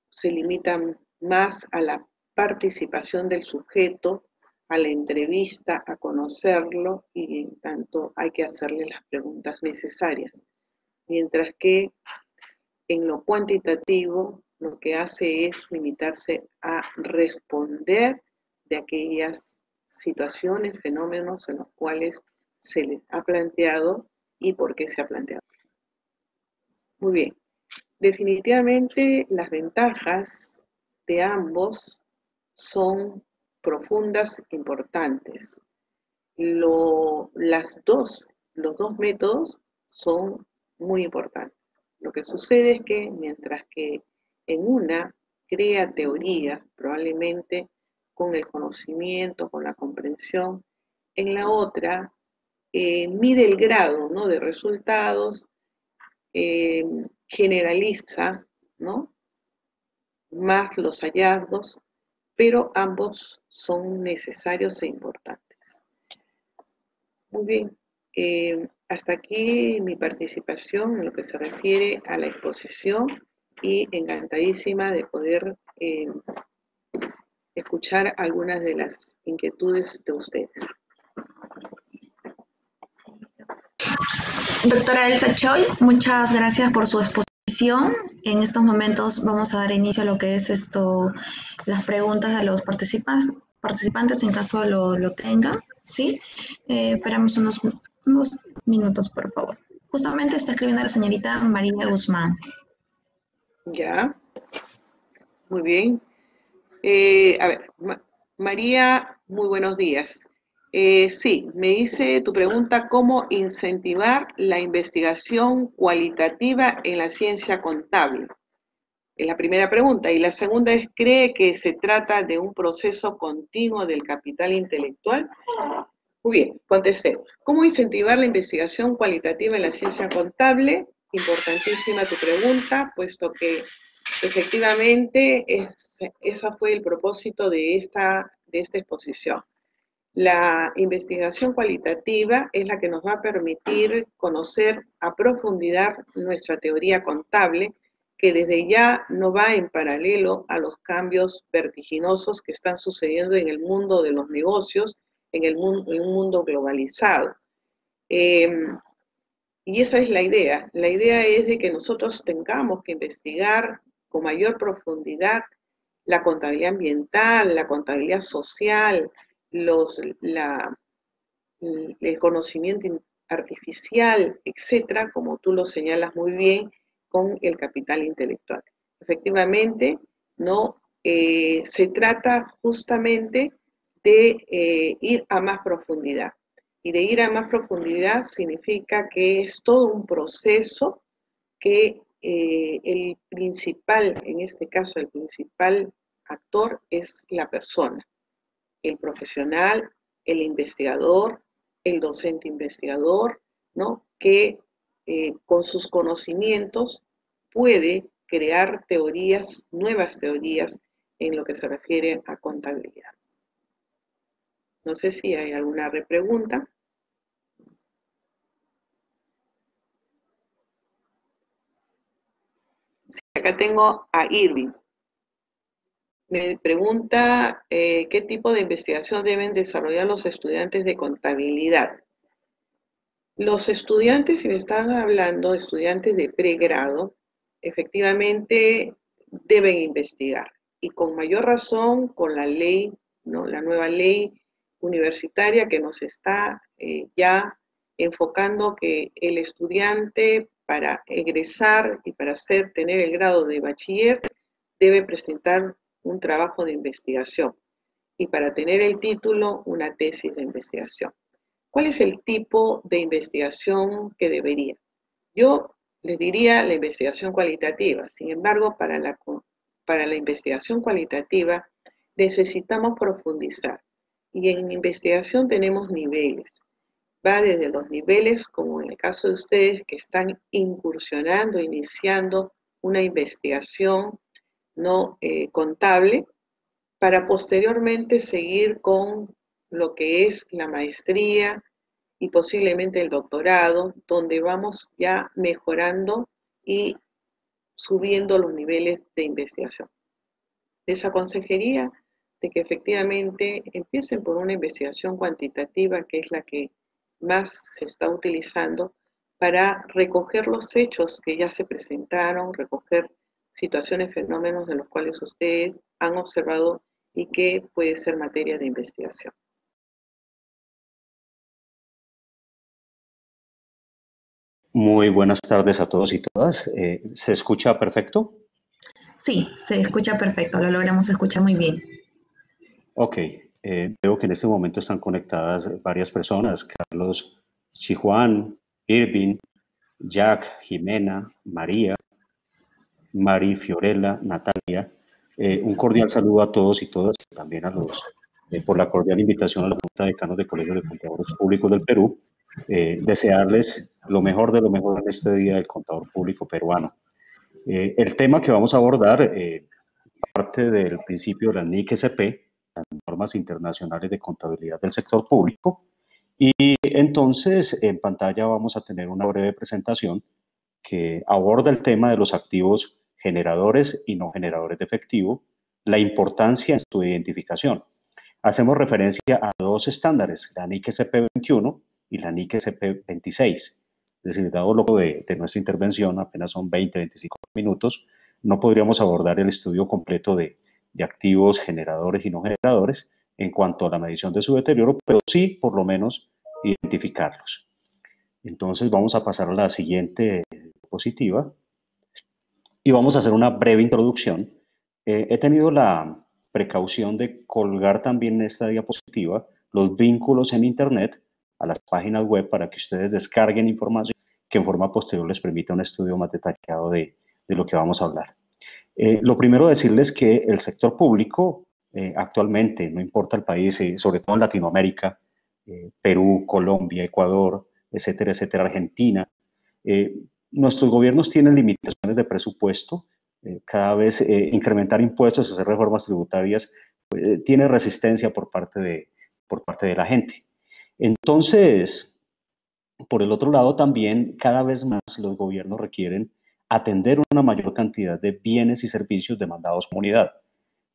se limita más a la participación del sujeto, a la entrevista, a conocerlo y en tanto hay que hacerle las preguntas necesarias. Mientras que en lo cuantitativo lo que hace es limitarse a responder de aquellas situaciones, fenómenos en los cuales se les ha planteado y por qué se ha planteado. Muy bien, definitivamente las ventajas de ambos son profundas, importantes. Los dos métodos son muy importantes. Lo que sucede es que mientras que en una crea teoría, probablemente con el conocimiento, con la comprensión, en la otra mide el grado, ¿no?, de resultados, generaliza, ¿no?, más los hallazgos, pero ambos son necesarios e importantes. Muy bien, hasta aquí mi participación en lo que se refiere a la exposición y encantadísima de poder escuchar algunas de las inquietudes de ustedes. Doctora Elsa Choi, muchas gracias por su exposición. En estos momentos vamos a dar inicio a lo que es las preguntas de los participantes en caso lo tengan, ¿sí? Esperamos unos minutos, por favor. Justamente está escribiendo la señorita María Guzmán. Ya, muy bien. A ver, María, muy buenos días. Sí, me dice tu pregunta, ¿cómo incentivar la investigación cualitativa en la ciencia contable? Es la primera pregunta. Y la segunda es, ¿cree que se trata de un proceso continuo del capital intelectual? Muy bien, contestemos. ¿Cómo incentivar la investigación cualitativa en la ciencia contable? Importantísima tu pregunta, puesto que efectivamente ese fue el propósito de esta exposición. La investigación cualitativa es la que nos va a permitir conocer a profundidad nuestra teoría contable, que desde ya no va en paralelo a los cambios vertiginosos que están sucediendo en el mundo de los negocios, en un mundo globalizado. Y esa es la idea. La idea es de que nosotros tengamos que investigar con mayor profundidad la contabilidad ambiental, la contabilidad social, el conocimiento artificial, etcétera, como tú lo señalas muy bien, con el capital intelectual. Efectivamente, no se trata justamente de ir a más profundidad. Y de ir a más profundidad significa que es todo un proceso que el principal, en este caso el principal actor es la persona, el profesional, el investigador, el docente investigador, ¿no?, que con sus conocimientos puede crear teorías, nuevas teorías en lo que se refiere a contabilidad. No sé si hay alguna repregunta. Sí, acá tengo a Irving. Me pregunta qué tipo de investigación deben desarrollar los estudiantes de contabilidad. Los estudiantes, si me están hablando, estudiantes de pregrado, efectivamente deben investigar. Y con mayor razón con la ley, ¿no? La nueva ley universitaria que nos está ya enfocando que el estudiante para egresar y para tener el grado de bachiller debe presentar un trabajo de investigación y para tener el título una tesis de investigación. ¿Cuál es el tipo de investigación que debería? Yo les diría la investigación cualitativa. Sin embargo, para la investigación cualitativa necesitamos profundizar. Y en investigación tenemos niveles. Va desde los niveles, como en el caso de ustedes, que están incursionando, iniciando una investigación no contable, para posteriormente seguir con lo que es la maestría y posiblemente el doctorado, donde vamos ya mejorando y subiendo los niveles de investigación. Les aconsejaría de que efectivamente empiecen por una investigación cuantitativa, que es la que más se está utilizando, para recoger los hechos que ya se presentaron, recoger situaciones, fenómenos de los cuales ustedes han observado y que puede ser materia de investigación. Muy buenas tardes a todos y todas. ¿Se escucha perfecto? Sí, se escucha perfecto, lo logramos escuchar muy bien. Ok, veo que en este momento están conectadas varias personas. Carlos Chijuan, Irving, Jack, Jimena, María, Mari Fiorella, Natalia. Un cordial saludo a todos y todas, también a los, por la cordial invitación a la Junta de Decanos de Colegios de Contadores Públicos del Perú. Desearles lo mejor de lo mejor en este Día del Contador Público Peruano. El tema que vamos a abordar parte del principio de la NIC-SP, las normas internacionales de contabilidad del sector público, y entonces en pantalla vamos a tener una breve presentación que aborda el tema de los activos generadores y no generadores de efectivo, la importancia en su identificación. Hacemos referencia a dos estándares, la NIC-SP 21 y la NIC-SP 26. Es decir, dado lo de nuestra intervención, apenas son 20-25 minutos, no podríamos abordar el estudio completo de activos generadores y no generadores en cuanto a la medición de su deterioro, pero sí, por lo menos, identificarlos. Entonces vamos a pasar a la siguiente diapositiva y vamos a hacer una breve introducción. He tenido la precaución de colgar también en esta diapositiva los vínculos en Internet a las páginas web para que ustedes descarguen información que en forma posterior les permita un estudio más detallado de lo que vamos a hablar. Lo primero decirles que el sector público actualmente, no importa el país, sobre todo en Latinoamérica, Perú, Colombia, Ecuador, etcétera, etcétera, Argentina, nuestros gobiernos tienen limitaciones de presupuesto, cada vez incrementar impuestos, hacer reformas tributarias, tiene resistencia por parte de la gente. Entonces, por el otro lado, también cada vez más los gobiernos requieren atender una mayor cantidad de bienes y servicios demandados por comunidad.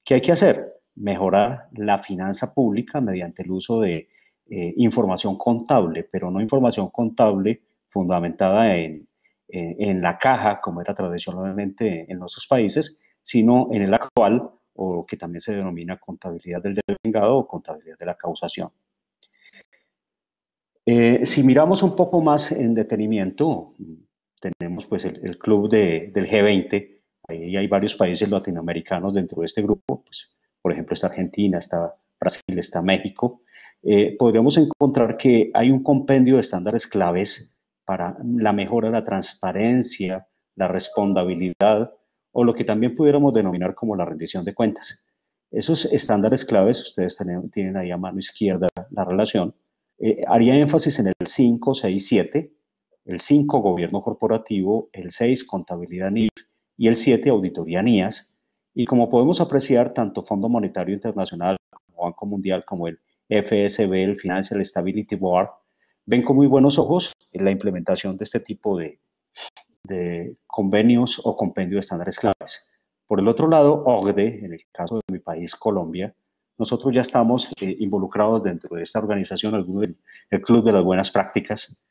¿Qué hay que hacer? Mejorar la finanza pública mediante el uso de información contable, pero no información contable fundamentada en la caja, como era tradicionalmente en nuestros países, sino en el actual, o que también se denomina contabilidad del devengado o contabilidad de la causación. Si miramos un poco más en detenimiento, tenemos pues el club del G20, ahí hay varios países latinoamericanos dentro de este grupo, pues, por ejemplo está Argentina, está Brasil, está México. Podríamos encontrar que hay un compendio de estándares claves para la mejora de la transparencia, la responsabilidad o lo que también pudiéramos denominar como la rendición de cuentas. Esos estándares claves, ustedes tienen ahí a mano izquierda la relación, haría énfasis en el 5, 6, 7, el 5, gobierno corporativo, el 6, contabilidad NIF, y el 7, auditoría NIAS. Y como podemos apreciar, tanto Fondo Monetario Internacional como Banco Mundial, como el FSB, el Financial Stability Board, ven con muy buenos ojos la implementación de este tipo de convenios o compendio de estándares claves. Por el otro lado, OCDE, en el caso de mi país, Colombia, nosotros ya estamos involucrados dentro de esta organización, el Club de las Buenas Prácticas.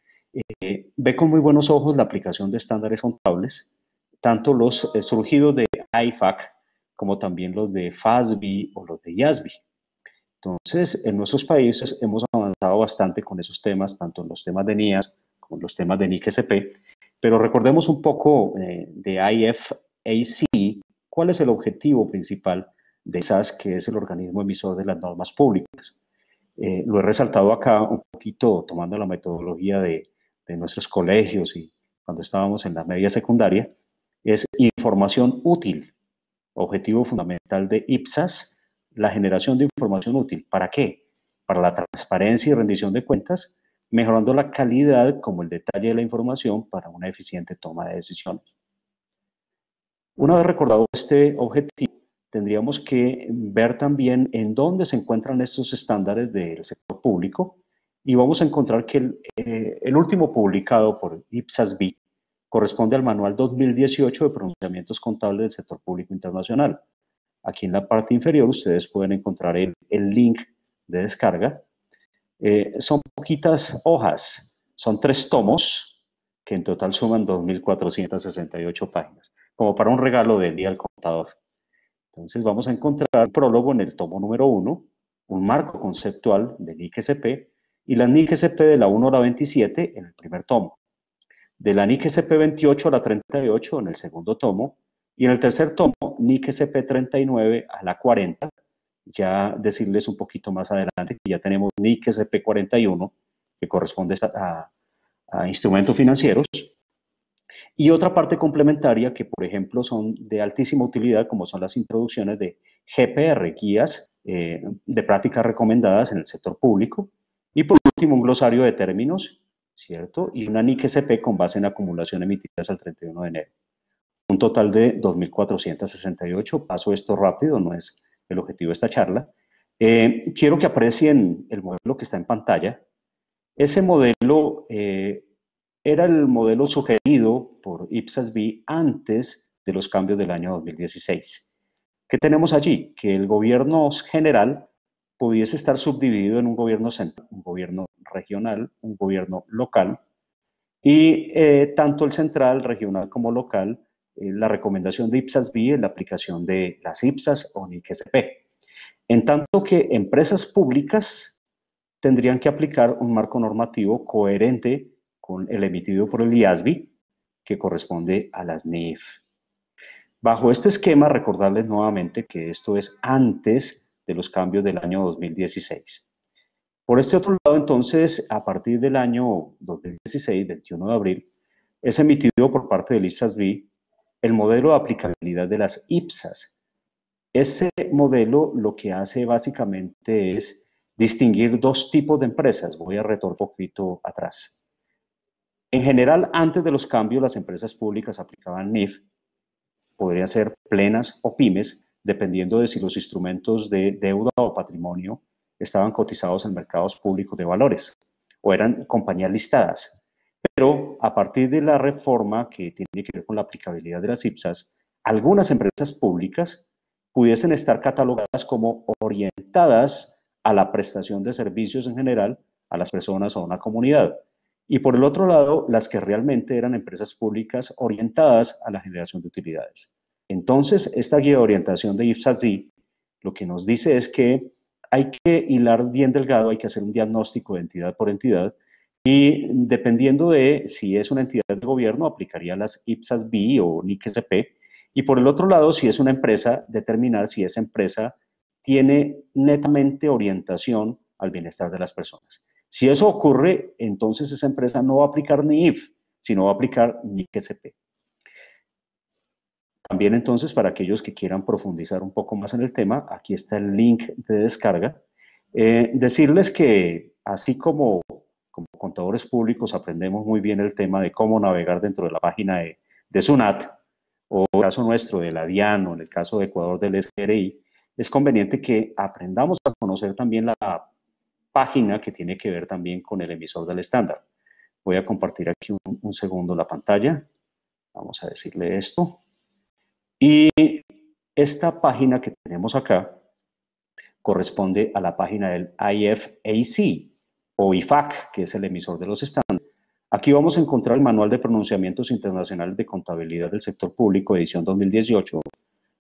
Ve con muy buenos ojos la aplicación de estándares contables, tanto los surgidos de IFAC como también los de FASB o los de IASB. Entonces, en nuestros países hemos avanzado bastante con esos temas, tanto en los temas de NIAS como en los temas de NIC-SP, pero recordemos un poco de IFAC, cuál es el objetivo principal de SAS, que es el organismo emisor de las normas públicas. Lo he resaltado acá un poquito tomando la metodología de nuestros colegios y cuando estábamos en la media secundaria, es información útil. Objetivo fundamental de IPSAS, la generación de información útil. ¿Para qué? Para la transparencia y rendición de cuentas, mejorando la calidad como el detalle de la información para una eficiente toma de decisiones. Una vez recordado este objetivo, tendríamos que ver también en dónde se encuentran estos estándares del sector público y vamos a encontrar que el último publicado por IPSAS-B corresponde al Manual 2018 de Pronunciamientos Contables del Sector Público Internacional. Aquí en la parte inferior ustedes pueden encontrar el link de descarga. Son poquitas hojas, son 3 tomos que en total suman 2.468 páginas, como para un regalo del Día del Contador. Entonces vamos a encontrar un prólogo en el tomo número 1, un marco conceptual de NIC-SP y la NIC-SP de la 1 a la 27 en el primer tomo. De la NIC-SP 28 a la 38 en el segundo tomo, y en el tercer tomo, NIC-SP 39 a la 40, ya decirles un poquito más adelante que ya tenemos NIC-SP 41, que corresponde a instrumentos financieros, y otra parte complementaria que, por ejemplo, son de altísima utilidad, como son las introducciones de GPR, guías de prácticas recomendadas en el sector público, y por último, un glosario de términos, ¿cierto? Y una NIC-SP con base en acumulación emitidas al 31 de enero. Un total de 2.468. Paso esto rápido, no es el objetivo de esta charla. Quiero que aprecien el modelo que está en pantalla. Ese modelo era el modelo sugerido por IPSAS-B antes de los cambios del año 2016. ¿Qué tenemos allí? Que el gobierno general pudiese estar subdividido en un gobierno central, un gobierno regional, un gobierno local, y tanto el central, regional como local, la recomendación de IPSAS-B es la aplicación de las IPSAS o NIC-SP. En tanto que empresas públicas tendrían que aplicar un marco normativo coherente con el emitido por el IASB, que corresponde a las NIF. Bajo este esquema, recordarles nuevamente que esto es antes de los cambios del año 2016. Por este otro lado, entonces, a partir del año 2016, 21 de abril, es emitido por parte del IPSAS-B el modelo de aplicabilidad de las IPSAS. Ese modelo lo que hace básicamente es distinguir 2 tipos de empresas. Voy a retornar un poquito atrás. En general, antes de los cambios, las empresas públicas aplicaban NIF, podrían ser plenas o pymes, dependiendo de si los instrumentos de deuda o patrimonio estaban cotizados en mercados públicos de valores o eran compañías listadas. Pero a partir de la reforma que tiene que ver con la aplicabilidad de las IPSAS, algunas empresas públicas pudiesen estar catalogadas como orientadas a la prestación de servicios en general a las personas o a una comunidad. Y por el otro lado, las que realmente eran empresas públicas orientadas a la generación de utilidades. Entonces, esta guía de orientación de IPSAS-D lo que nos dice es que hay que hilar bien delgado, hay que hacer un diagnóstico de entidad por entidad y dependiendo de si es una entidad de gobierno, aplicaría las IPSAS-B o NIC-SP, y por el otro lado, si es una empresa, determinar si esa empresa tiene netamente orientación al bienestar de las personas. Si eso ocurre, entonces esa empresa no va a aplicar NIF, sino va a aplicar NIC-SP. También entonces, para aquellos que quieran profundizar un poco más en el tema, aquí está el link de descarga. Decirles que así como como contadores públicos aprendemos muy bien el tema de cómo navegar dentro de la página de SUNAT, o en el caso nuestro de la DIAN, o en el caso de Ecuador del SGRI, es conveniente que aprendamos a conocer también la página que tiene que ver también con el emisor del estándar. Voy a compartir aquí un segundo la pantalla. Vamos a decirle esto. Y esta página que tenemos acá corresponde a la página del IFAC o IFAC, que es el emisor de los estándares. Aquí vamos a encontrar el Manual de Pronunciamientos Internacionales de Contabilidad del Sector Público, edición 2018,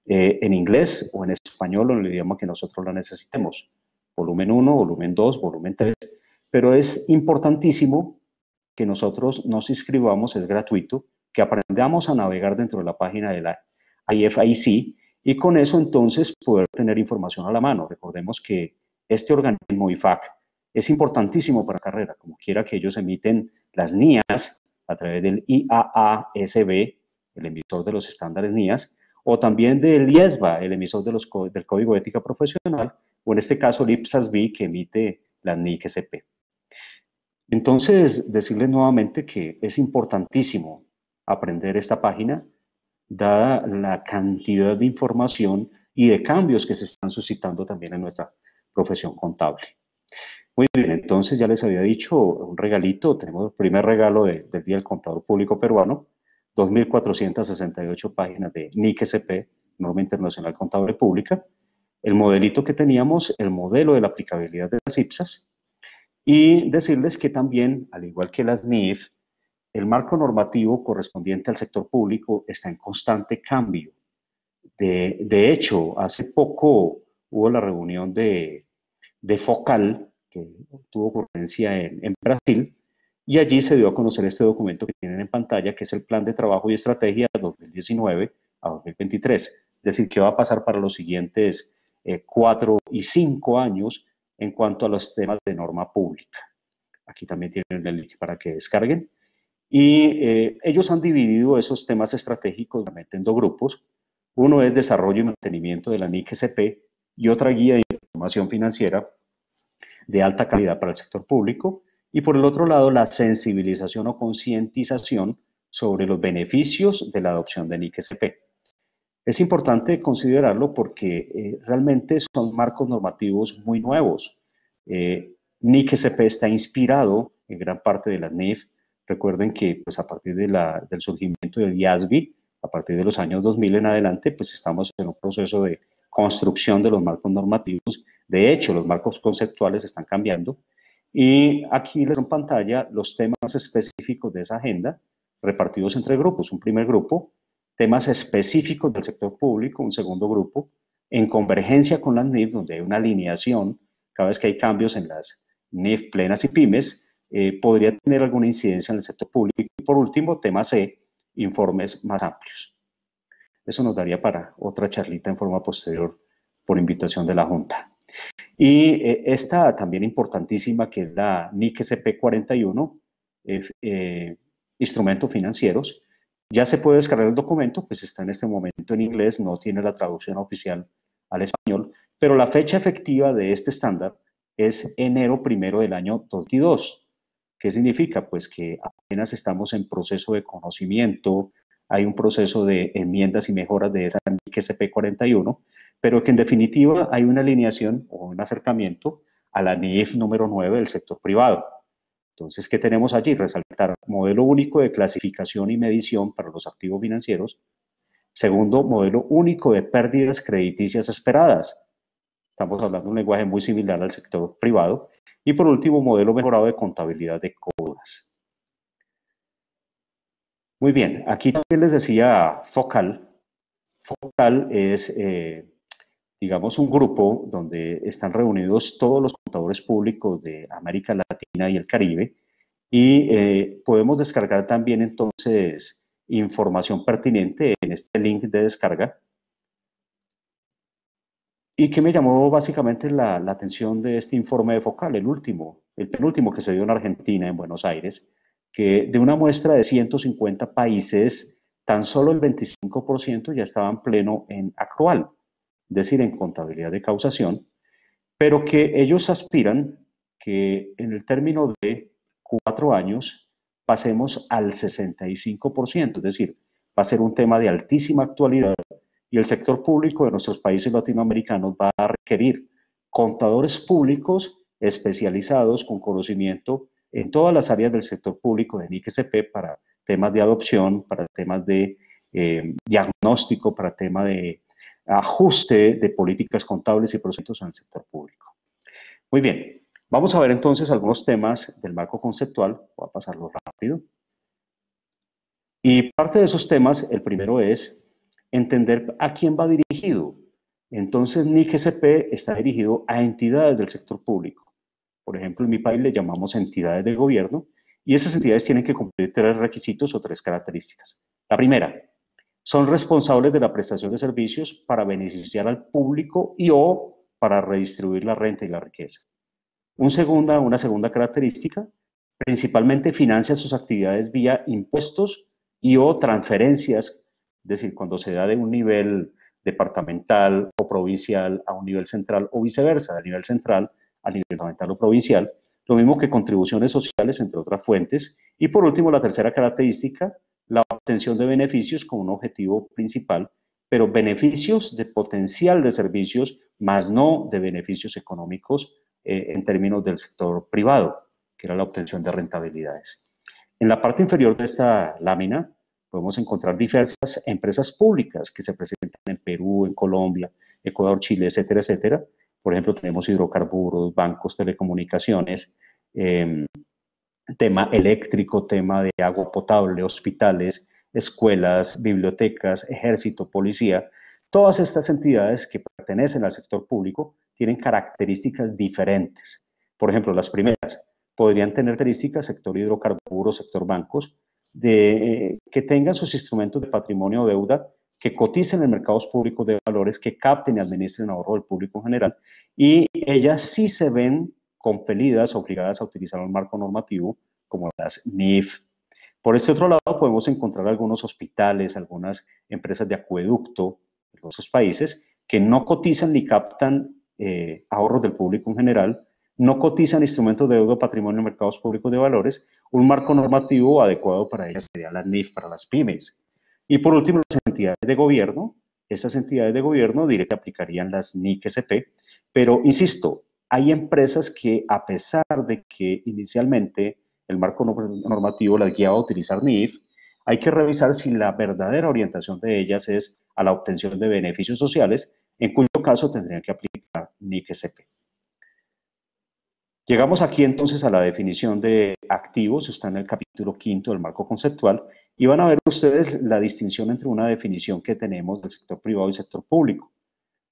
en inglés o en español o en el idioma que nosotros la necesitemos. Volumen 1, volumen 2, volumen 3. Pero es importantísimo que nosotros nos inscribamos, es gratuito, que aprendamos a navegar dentro de la página de la IFAC y con eso entonces poder tener información a la mano. Recordemos que este organismo IFAC es importantísimo para la carrera, como quiera que ellos emiten las NIAS a través del IAASB, el emisor de los estándares NIAS, o también del IESBA, el emisor de del Código de Ética Profesional, o en este caso el IPSASB, que emite la NIC-SP. Entonces, decirles nuevamente que es importantísimo aprender esta página, dada la cantidad de información y de cambios que se están suscitando también en nuestra profesión contable. Muy bien, entonces ya les había dicho un regalito, tenemos el primer regalo del Día del Contador Público Peruano, 2.468 páginas de NIC-SP, Norma Internacional Contable Pública, el modelito que teníamos, el modelo de la aplicabilidad de las IPSAS, y decirles que también, al igual que las NIF, el marco normativo correspondiente al sector público está en constante cambio. De hecho, hace poco hubo la reunión de FOCAL, que tuvo ocurrencia en Brasil, y allí se dio a conocer este documento que tienen en pantalla, que es el Plan de Trabajo y Estrategia 2019 a 2023. Es decir, qué va a pasar para los siguientes 4 y 5 años en cuanto a los temas de norma pública. Aquí también tienen el link para que descarguen. Y ellos han dividido esos temas estratégicos en dos grupos. Uno es desarrollo y mantenimiento de la NIC-SP y otra guía de información financiera de alta calidad para el sector público. Y por el otro lado, la sensibilización o concientización sobre los beneficios de la adopción de NIC-SP. Es importante considerarlo porque realmente son marcos normativos muy nuevos. NIC-SP está inspirado en gran parte de las NIF. Recuerden que pues, a partir del surgimiento del IASB, a partir de los años 2000 en adelante, pues estamos en un proceso de construcción de los marcos normativos. De hecho, los marcos conceptuales están cambiando. Y aquí les doy en pantalla los temas específicos de esa agenda, repartidos entre grupos. Un primer grupo, temas específicos del sector público, un segundo grupo, en convergencia con las NIF, donde hay una alineación, cada vez que hay cambios en las NIF plenas y pymes, podría tener alguna incidencia en el sector público. Y por último, tema C, informes más amplios. Eso nos daría para otra charlita en forma posterior por invitación de la Junta. Y esta también importantísima, que es la NIC-SP 41, instrumentos financieros. Ya se puede descargar el documento, pues está en este momento en inglés, no tiene la traducción oficial al español, pero la fecha efectiva de este estándar es enero 1 del año 2022. ¿Qué significa? Pues que apenas estamos en proceso de conocimiento, hay un proceso de enmiendas y mejoras de esa NIC-SP 41, pero que en definitiva hay una alineación o un acercamiento a la NIF número 9 del sector privado. Entonces, ¿qué tenemos allí? Resaltar modelo único de clasificación y medición para los activos financieros. Segundo, modelo único de pérdidas crediticias esperadas. Estamos hablando de un lenguaje muy similar al sector privado. Y por último, modelo mejorado de contabilidad de cobras. Muy bien, aquí también les decía FOCAL. FOCAL es, digamos, un grupo donde están reunidos todos los contadores públicos de América Latina y el Caribe. Y podemos descargar también entonces información pertinente en este link de descarga. ¿Y qué me llamó básicamente la atención de este informe de FOCAL? El penúltimo que se dio en Argentina, en Buenos Aires, que de una muestra de 150 países, tan solo el 25% ya estaban pleno en accrual, es decir, en contabilidad de causación, pero que ellos aspiran que en el término de 4 años pasemos al 65%, es decir, va a ser un tema de altísima actualidad y el sector público de nuestros países latinoamericanos va a requerir contadores públicos especializados con conocimiento en todas las áreas del sector público de NIC-SP para temas de adopción, para temas de diagnóstico, para temas de ajuste de políticas contables y procedimientos en el sector público. Muy bien, vamos a ver entonces algunos temas del marco conceptual, voy a pasarlo rápido. Y parte de esos temas, el primero es entender a quién va dirigido. Entonces, NIC-SP está dirigido a entidades del sector público. Por ejemplo, en mi país le llamamos entidades de gobierno y esas entidades tienen que cumplir 3 requisitos o 3 características. La primera, son responsables de la prestación de servicios para beneficiar al público y o para redistribuir la renta y la riqueza. Una segunda característica, principalmente financia sus actividades vía impuestos y o transferencias, es decir, cuando se da de un nivel departamental o provincial a un nivel central o viceversa, del nivel central a nivel departamental o provincial, lo mismo que contribuciones sociales, entre otras fuentes. Y por último, la tercera característica, la obtención de beneficios como un objetivo principal, pero beneficios de potencial de servicios, más no de beneficios económicos en términos del sector privado, que era la obtención de rentabilidades. En la parte inferior de esta lámina podemos encontrar diversas empresas públicas que se presentan en Perú, en Colombia, Ecuador, Chile, etcétera, etcétera. Por ejemplo, tenemos hidrocarburos, bancos, telecomunicaciones, tema eléctrico, tema de agua potable, hospitales, escuelas, bibliotecas, ejército, policía. Todas estas entidades que pertenecen al sector público tienen características diferentes. Por ejemplo, las primeras podrían tener características sector hidrocarburos, sector bancos, que tengan sus instrumentos de patrimonio o deuda, que coticen en mercados públicos de valores, que capten y administren ahorro del público en general, y ellas sí se ven compelidas, obligadas a utilizar un marco normativo como las NIF. Por este otro lado podemos encontrar algunos hospitales, algunas empresas de acueducto en esos países que no cotizan ni captan ahorros del público en general, no cotizan instrumentos de deuda, patrimonio en mercados públicos de valores. Un marco normativo adecuado para ellas sería la NIF para las pymes. Y por último, las entidades de gobierno. Estas entidades de gobierno directamente aplicarían las NIC-SP, pero insisto, hay empresas que, a pesar de que inicialmente el marco normativo las guiaba a utilizar NIF, hay que revisar si la verdadera orientación de ellas es a la obtención de beneficios sociales, en cuyo caso tendrían que aplicar NIC-SP. Llegamos aquí entonces a la definición de activos, está en el capítulo 5 del marco conceptual, y van a ver ustedes la distinción entre una definición que tenemos del sector privado y sector público.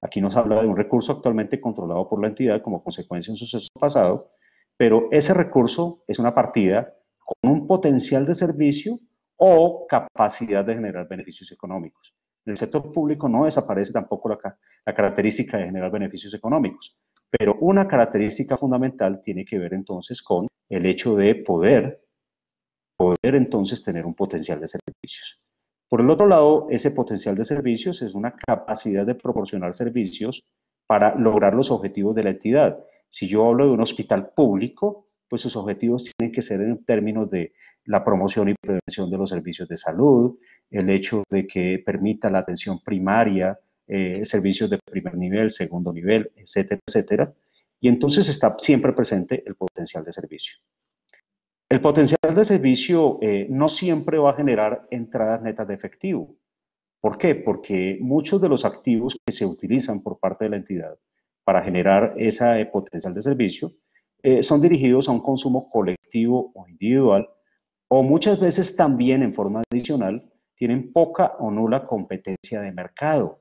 Aquí nos habla de un recurso actualmente controlado por la entidad como consecuencia de un suceso pasado, pero ese recurso es una partida con un potencial de servicio o capacidad de generar beneficios económicos. En el sector público no desaparece tampoco la característica de generar beneficios económicos, pero una característica fundamental tiene que ver entonces con el hecho de poder entonces tener un potencial de servicios. Por el otro lado, ese potencial de servicios es una capacidad de proporcionar servicios para lograr los objetivos de la entidad. Si yo hablo de un hospital público, pues sus objetivos tienen que ser en términos de la promoción y prevención de los servicios de salud, el hecho de que permita la atención primaria, servicios de primer nivel, segundo nivel, etcétera, etcétera. Y entonces está siempre presente el potencial de servicio. El potencial de servicio no siempre va a generar entradas netas de efectivo. ¿Por qué? Porque muchos de los activos que se utilizan por parte de la entidad para generar ese potencial de servicio son dirigidos a un consumo colectivo o individual, o muchas veces también en forma adicional tienen poca o nula competencia de mercado,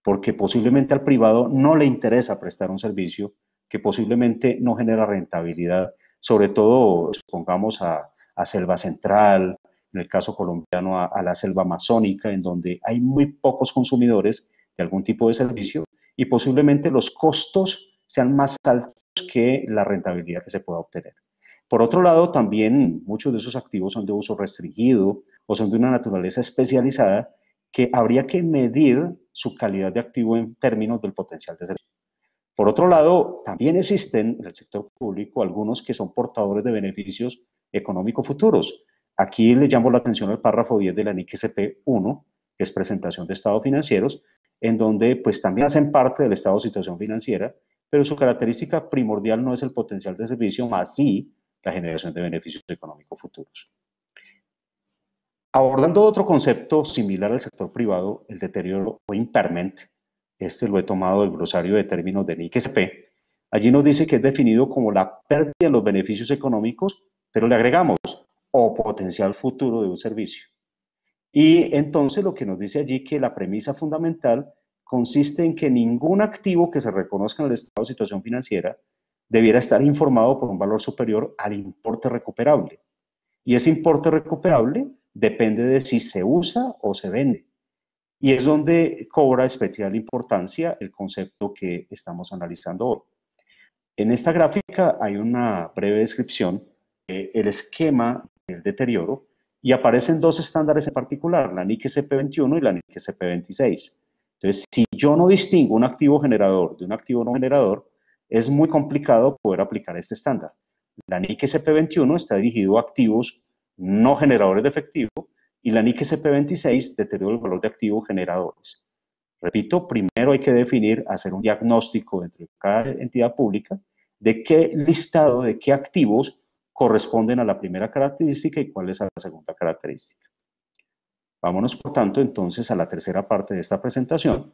porque posiblemente al privado no le interesa prestar un servicio que posiblemente no genera rentabilidad, sobre todo, supongamos, a Selva Central, en el caso colombiano a la selva amazónica, en donde hay muy pocos consumidores de algún tipo de servicio y posiblemente los costos sean más altos que la rentabilidad que se pueda obtener. Por otro lado, también muchos de esos activos son de uso restringido o son de una naturaleza especializada que habría que medir su calidad de activo en términos del potencial de servicio. Por otro lado, también existen en el sector público algunos que son portadores de beneficios económico futuros. Aquí le llamo la atención al párrafo 10 de la NIC SP1, que es presentación de estados financieros, en donde pues también hacen parte del estado de situación financiera, pero su característica primordial no es el potencial de servicio, más sí la generación de beneficios económicos futuros. Abordando otro concepto similar al sector privado, el deterioro o impairment, este lo he tomado del glosario de términos de NIC-SP, allí nos dice que es definido como la pérdida de los beneficios económicos, pero le agregamos o potencial futuro de un servicio. Y entonces lo que nos dice allí que la premisa fundamental consiste en que ningún activo que se reconozca en el estado de situación financiera debiera estar informado por un valor superior al importe recuperable. Y ese importe recuperable depende de si se usa o se vende. Y es donde cobra especial importancia el concepto que estamos analizando hoy. En esta gráfica hay una breve descripción del esquema del deterioro y aparecen dos estándares en particular, la NIC SP21 y la NIC SP26. Entonces, si yo no distingo un activo generador de un activo no generador, es muy complicado poder aplicar este estándar. La NIC SP21 está dirigido a activos no generadores de efectivo y la NIC SP26 deteriora el valor de activos generadores. Repito, primero hay que definir, hacer un diagnóstico entre cada entidad pública de qué listado, de qué activos corresponden a la primera característica y cuál es a la segunda característica. Vámonos, por tanto, entonces a la tercera parte de esta presentación.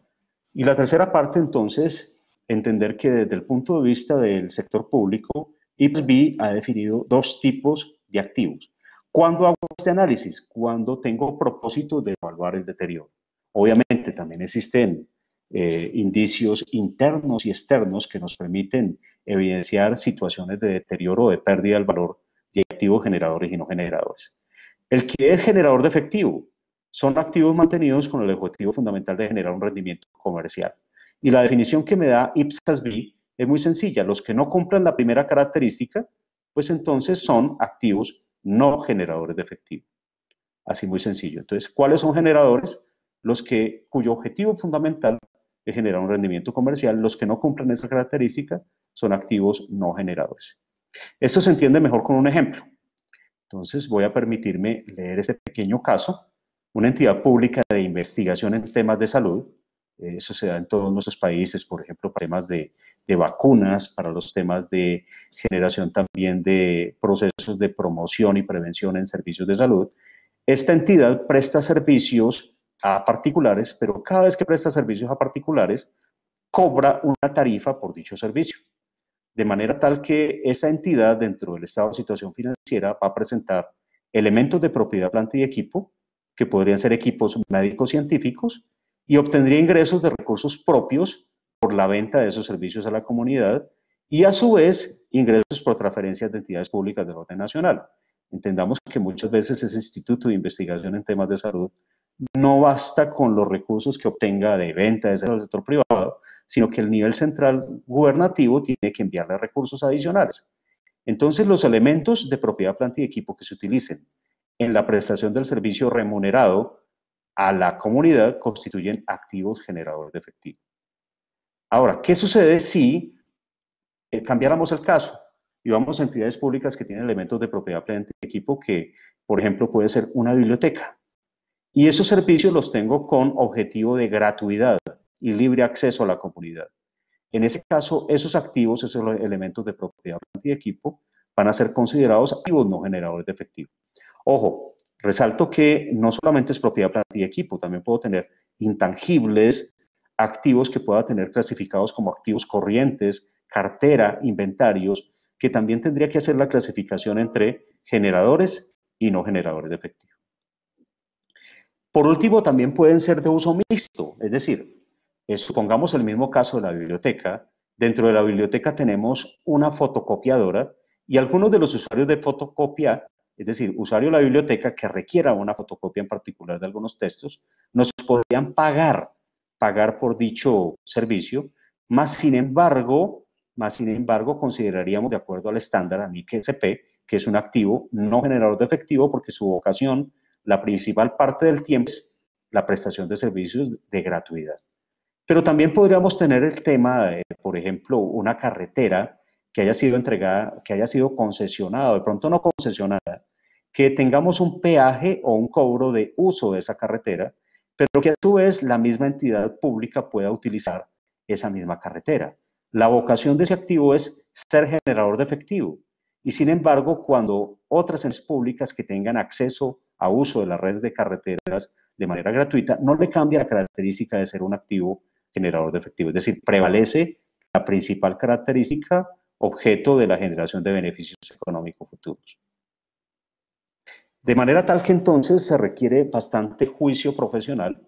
Y la tercera parte, entonces, entender que desde el punto de vista del sector público, IPSB ha definido dos tipos de activos. ¿Cuándo hago este análisis? Cuando tengo propósito de evaluar el deterioro. Obviamente también existen indicios internos y externos que nos permiten evidenciar situaciones de deterioro o de pérdida del valor de activos generadores y no generadores. El que es generador de efectivo son activos mantenidos con el objetivo fundamental de generar un rendimiento comercial. Y la definición que me da IPSASB es muy sencilla. Los que no cumplan la primera característica, pues entonces son activos no generadores de efectivo. Así muy sencillo. Entonces, ¿cuáles son generadores? Los cuyo objetivo fundamental es generar un rendimiento comercial. Los que no cumplen esa característica son activos no generadores. Esto se entiende mejor con un ejemplo. Entonces, voy a permitirme leer este pequeño caso. Una entidad pública de investigación en temas de salud, eso se da en todos nuestros países, por ejemplo, para temas de vacunas, para los temas de generación también de procesos de promoción y prevención en servicios de salud. Esta entidad presta servicios a particulares, pero cada vez que presta servicios a particulares, cobra una tarifa por dicho servicio. De manera tal que esa entidad, dentro del estado de situación financiera, va a presentar elementos de propiedad, planta y equipo, que podrían ser equipos médicos científicos, y obtendría ingresos de recursos propios por la venta de esos servicios a la comunidad, y a su vez ingresos por transferencias de entidades públicas del orden nacional. Entendamos que muchas veces ese instituto de investigación en temas de salud no basta con los recursos que obtenga de venta del sector privado, sino que el nivel central gubernativo tiene que enviarle recursos adicionales. Entonces, los elementos de propiedad, planta y equipo que se utilicen en la prestación del servicio remunerado a la comunidad constituyen activos generadores de efectivo. Ahora, ¿qué sucede si cambiáramos el caso y vamos a entidades públicas que tienen elementos de propiedad, planta y equipo que, por ejemplo, puede ser una biblioteca? Y esos servicios los tengo con objetivo de gratuidad y libre acceso a la comunidad. En ese caso, esos activos, esos elementos de propiedad y equipo, van a ser considerados activos no generadores de efectivo. Ojo, resalto que no solamente es propiedad, planta y equipo, también puedo tener intangibles, activos que pueda tener clasificados como activos corrientes, cartera, inventarios, que también tendría que hacer la clasificación entre generadores y no generadores de efectivo. Por último, también pueden ser de uso mixto, es decir, supongamos el mismo caso de la biblioteca. Dentro de la biblioteca tenemos una fotocopiadora y algunos de los usuarios de fotocopia, es decir, usuarios de la biblioteca que requiera una fotocopia en particular de algunos textos, nos podrían pagar por dicho servicio, más sin embargo, consideraríamos de acuerdo al estándar ANIC-SP, que es un activo no generador de efectivo porque su vocación, la principal parte del tiempo, es la prestación de servicios de gratuidad. Pero también podríamos tener el tema de, por ejemplo, una carretera que haya sido entregada, que haya sido concesionada, de pronto no concesionada, que tengamos un peaje o un cobro de uso de esa carretera, pero que a su vez la misma entidad pública pueda utilizar esa misma carretera. La vocación de ese activo es ser generador de efectivo. Y sin embargo, cuando otras entidades públicas que tengan acceso a uso de las redes de carreteras de manera gratuita, no le cambia la característica de ser un activo generador de efectivo. Es decir, prevalece la principal característica objeto de la generación de beneficios económicos futuros. De manera tal que entonces se requiere bastante juicio profesional,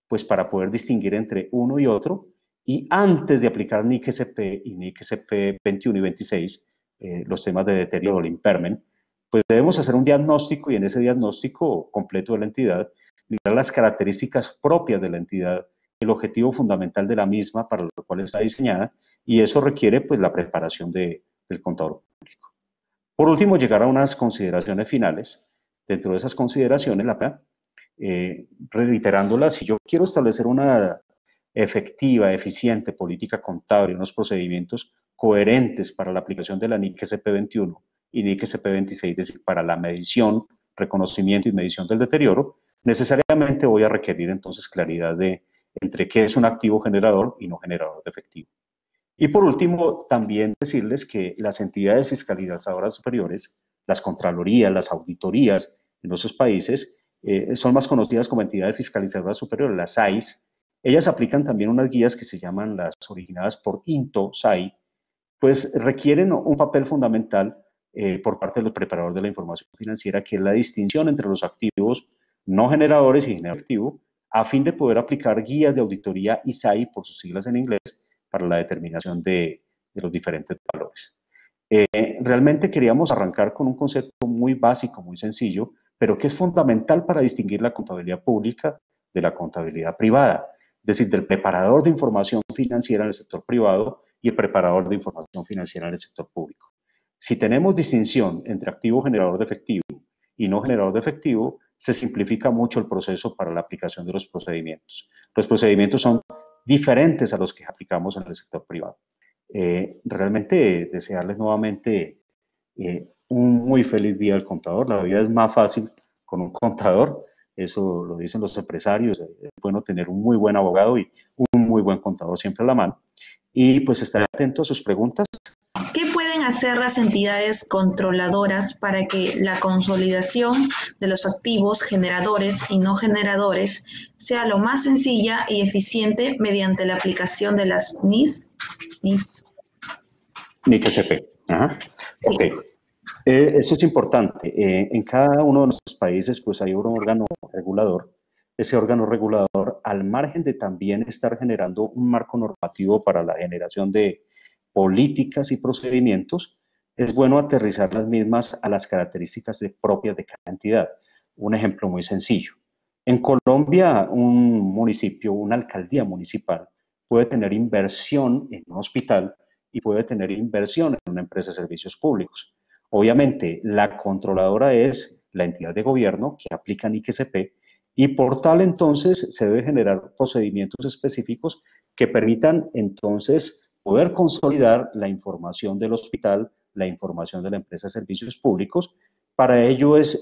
pues para poder distinguir entre uno y otro, y antes de aplicar NIC SP y NIC SP 21 y 26, los temas de deterioro, el impairment, pues debemos hacer un diagnóstico y en ese diagnóstico completo de la entidad, mirar las características propias de la entidad, el objetivo fundamental de la misma para lo cual está diseñada, y eso requiere pues la preparación del contador público. Por último, llegar a unas consideraciones finales. Dentro de esas consideraciones, reiterándolas, si yo quiero establecer una efectiva, eficiente política contable, unos procedimientos coherentes para la aplicación de la NIC SP21 y NIC SP26, es decir, para la medición, reconocimiento y medición del deterioro, necesariamente voy a requerir entonces claridad entre qué es un activo generador y no generador de efectivo. Y por último, también decirles que las entidades fiscalizadoras superiores, las contralorías, las auditorías en nuestros países, son más conocidas como entidades fiscalizadoras superiores, las SAIs. Ellas aplican también unas guías que se llaman las originadas por INTO-SAI, pues requieren un papel fundamental por parte del preparador de la información financiera, que es la distinción entre los activos no generadores y generadores de activo, a fin de poder aplicar guías de auditoría ISAI, por sus siglas en inglés, para la determinación de los diferentes valores. Realmente queríamos arrancar con un concepto muy básico, muy sencillo, pero que es fundamental para distinguir la contabilidad pública de la contabilidad privada, es decir, del preparador de información financiera en el sector privado y el preparador de información financiera en el sector público. Si tenemos distinción entre activo generador de efectivo y no generador de efectivo, se simplifica mucho el proceso para la aplicación de los procedimientos. Los procedimientos son diferentes a los que aplicamos en el sector privado. Realmente desearles nuevamente un muy feliz día al contador. La vida es más fácil con un contador, eso lo dicen los empresarios. Es bueno tener un muy buen abogado y un muy buen contador siempre a la mano. Y pues estaré atento a sus preguntas. ¿Qué pueden hacer las entidades controladoras para que la consolidación de los activos generadores y no generadores sea lo más sencilla y eficiente mediante la aplicación de las NIF? NIC SP. Ajá. Sí. Ok. Eso es importante. En cada uno de nuestros países pues hay un órgano regulador. Ese órgano regulador, al margen de también estar generando un marco normativo para la generación de políticas y procedimientos, es bueno aterrizar las mismas a las características propias de cada entidad. Un ejemplo muy sencillo. En Colombia, un municipio, una alcaldía municipal, puede tener inversión en un hospital y puede tener inversión en una empresa de servicios públicos. Obviamente, la controladora es la entidad de gobierno que aplica NIC SP y por tal entonces se debe generar procedimientos específicos que permitan entonces poder consolidar la información del hospital, la información de la empresa de servicios públicos. Para ello es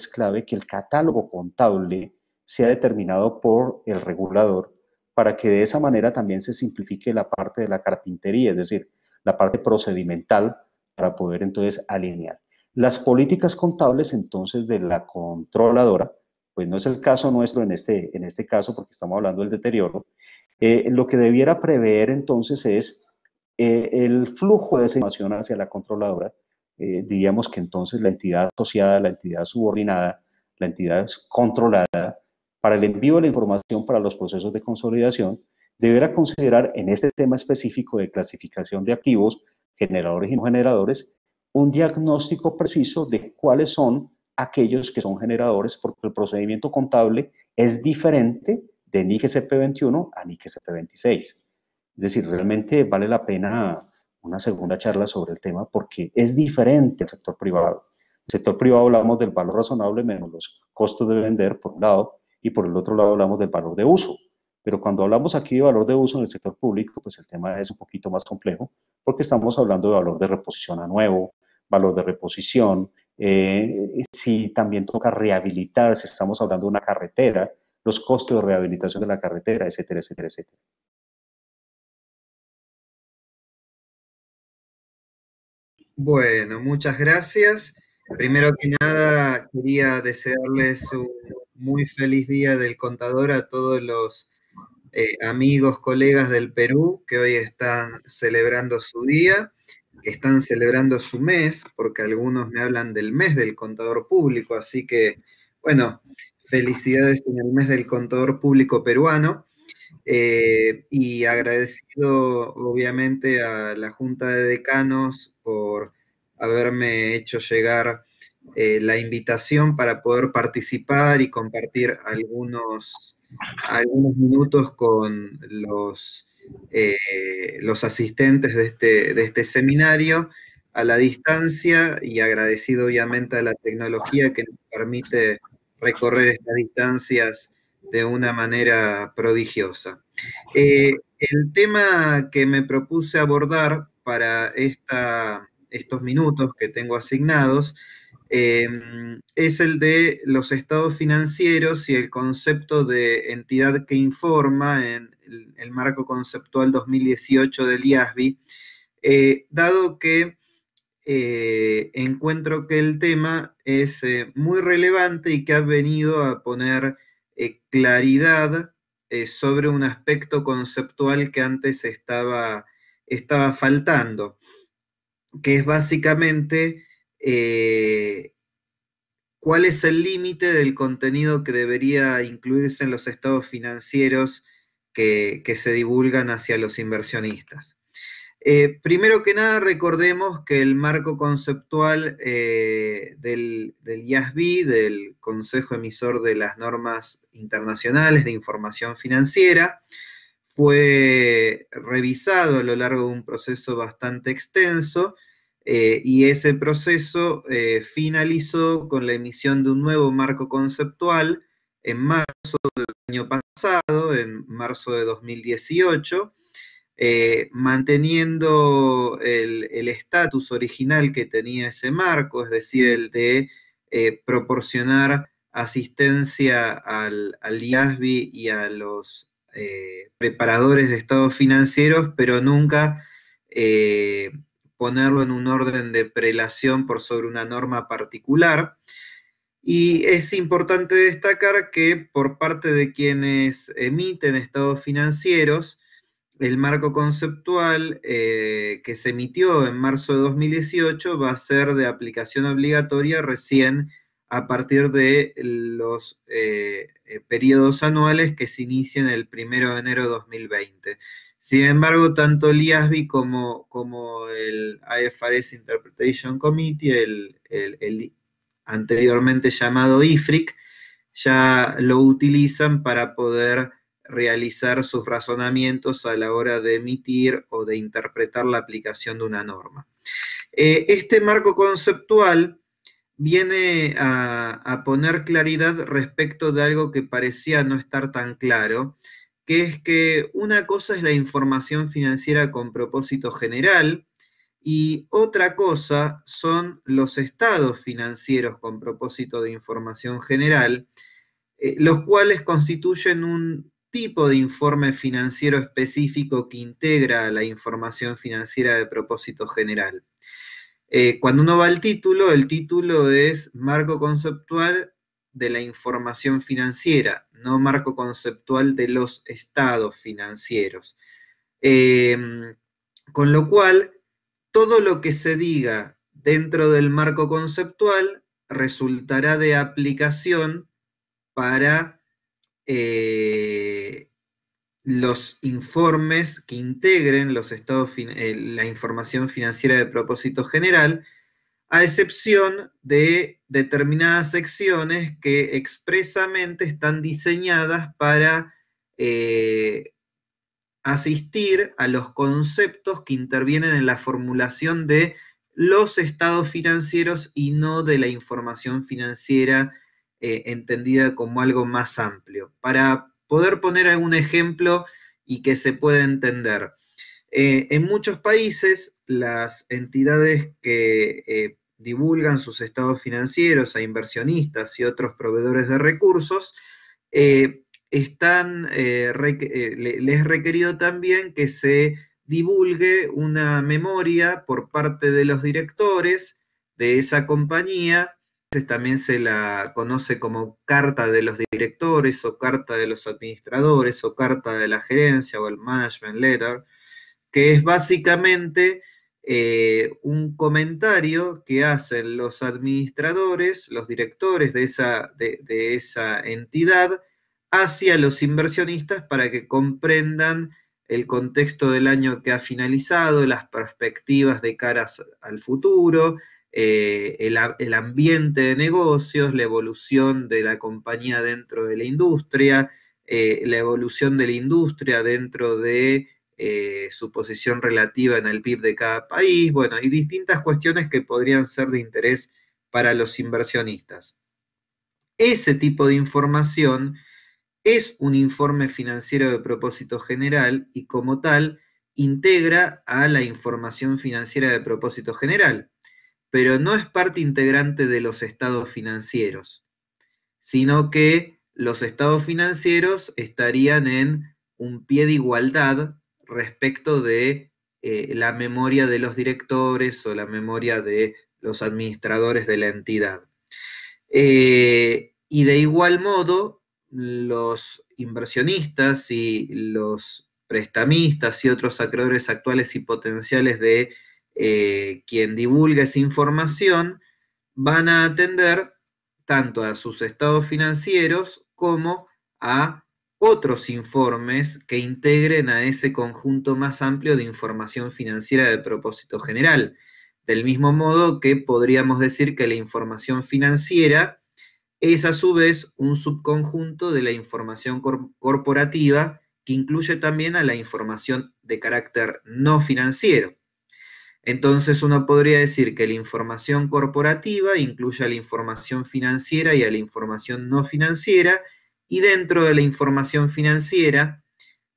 clave que el catálogo contable sea determinado por el regulador para que de esa manera también se simplifique la parte de la carpintería, es decir, la parte procedimental para poder entonces alinear. Las políticas contables entonces de la controladora, pues no es el caso nuestro en este caso porque estamos hablando del deterioro, lo que debiera prever entonces es el flujo de esa información hacia la controladora. Diríamos que entonces la entidad asociada, la entidad subordinada, la entidad controlada, para el envío de la información para los procesos de consolidación, deberá considerar en este tema específico de clasificación de activos, generadores y no generadores, un diagnóstico preciso de cuáles son aquellos que son generadores, porque el procedimiento contable es diferente de NIC SP21 a NIC SP26. Es decir, realmente vale la pena una segunda charla sobre el tema porque es diferente al sector privado. El sector privado hablamos del valor razonable menos los costos de vender, por un lado, y por el otro lado hablamos del valor de uso. Pero cuando hablamos aquí de valor de uso en el sector público, pues el tema es un poquito más complejo, porque estamos hablando de valor de reposición a nuevo, valor de reposición, si también toca rehabilitar, si estamos hablando de una carretera, los costos de rehabilitación de la carretera, etcétera, etcétera, etcétera. Bueno, muchas gracias. Primero que nada, quería desearles un muy feliz Día del Contador a todos los amigos, colegas del Perú que hoy están celebrando su día, que están celebrando su mes, porque algunos me hablan del mes del contador público, así que, bueno, felicidades en el mes del contador público peruano. Y agradecido obviamente a la Junta de Decanos por haberme hecho llegar la invitación para poder participar y compartir algunos minutos con los asistentes de este seminario a la distancia, y agradecido obviamente a la tecnología que nos permite recorrer estas distancias de una manera prodigiosa. El tema que me propuse abordar para estos minutos que tengo asignados es el de los estados financieros y el concepto de entidad que informa en el marco conceptual 2018 del IASBI, dado que encuentro que el tema es muy relevante y que ha venido a poner claridad sobre un aspecto conceptual que antes estaba faltando, que es básicamente cuál es el límite del contenido que debería incluirse en los estados financieros que se divulgan hacia los inversionistas. Primero que nada, recordemos que el marco conceptual del IASB, del Consejo Emisor de las Normas Internacionales de Información Financiera, fue revisado a lo largo de un proceso bastante extenso, y ese proceso finalizó con la emisión de un nuevo marco conceptual en marzo del año pasado, en marzo de 2018, manteniendo el estatus original que tenía ese marco, es decir, el de proporcionar asistencia al IASB y a los preparadores de estados financieros, pero nunca ponerlo en un orden de prelación por sobre una norma particular. Y es importante destacar que por parte de quienes emiten estados financieros, el marco conceptual que se emitió en marzo de 2018 va a ser de aplicación obligatoria recién a partir de los periodos anuales que se inician el 1 de enero de 2020. Sin embargo, tanto el IASB como el IFRS Interpretation Committee, el anteriormente llamado IFRIC, ya lo utilizan para poder realizar sus razonamientos a la hora de emitir o de interpretar la aplicación de una norma. Este marco conceptual viene a poner claridad respecto de algo que parecía no estar tan claro, que es que una cosa es la información financiera con propósito general y otra cosa son los estados financieros con propósito de información general, los cuales constituyen un tipo de informe financiero específico que integra la información financiera de propósito general. Cuando uno va al título, el título es Marco Conceptual de la Información Financiera, no Marco Conceptual de los Estados Financieros. Con lo cual, todo lo que se diga dentro del marco conceptual resultará de aplicación para los informes que integren los estados la información financiera de propósito general, a excepción de determinadas secciones que expresamente están diseñadas para asistir a los conceptos que intervienen en la formulación de los estados financieros y no de la información financiera entendida como algo más amplio. Para poder poner algún ejemplo y que se pueda entender. En muchos países, las entidades que divulgan sus estados financieros a inversionistas y otros proveedores de recursos, les es requerido también que se divulgue una memoria por parte de los directores de esa compañía. También se la conoce como carta de los directores o carta de los administradores o carta de la gerencia o el management letter, que es básicamente un comentario que hacen los administradores, los directores de esa entidad hacia los inversionistas para que comprendan el contexto del año que ha finalizado, las perspectivas de cara al futuro, el ambiente de negocios, la evolución de la compañía dentro de la industria, la evolución de la industria dentro de su posición relativa en el PIB de cada país, bueno, y distintas cuestiones que podrían ser de interés para los inversionistas. Ese tipo de información es un informe financiero de propósito general y como tal integra a la información financiera de propósito general, pero no es parte integrante de los estados financieros, sino que los estados financieros estarían en un pie de igualdad respecto de la memoria de los directores o la memoria de los administradores de la entidad. Y de igual modo, los inversionistas y los prestamistas y otros acreedores actuales y potenciales de quien divulga esa información van a atender tanto a sus estados financieros como a otros informes que integren a ese conjunto más amplio de información financiera de propósito general. Del mismo modo que podríamos decir que la información financiera es a su vez un subconjunto de la información corporativa que incluye también a la información de carácter no financiero. Entonces uno podría decir que la información corporativa incluye a la información financiera y a la información no financiera, y dentro de la información financiera,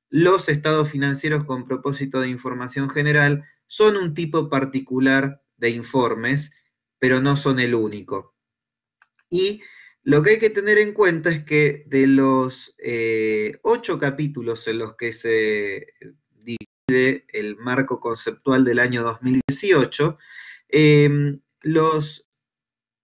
los estados financieros con propósito de información general son un tipo particular de informes, pero no son el único. Y lo que hay que tener en cuenta es que de los 8 capítulos en los que se divide el marco conceptual del año 2018, los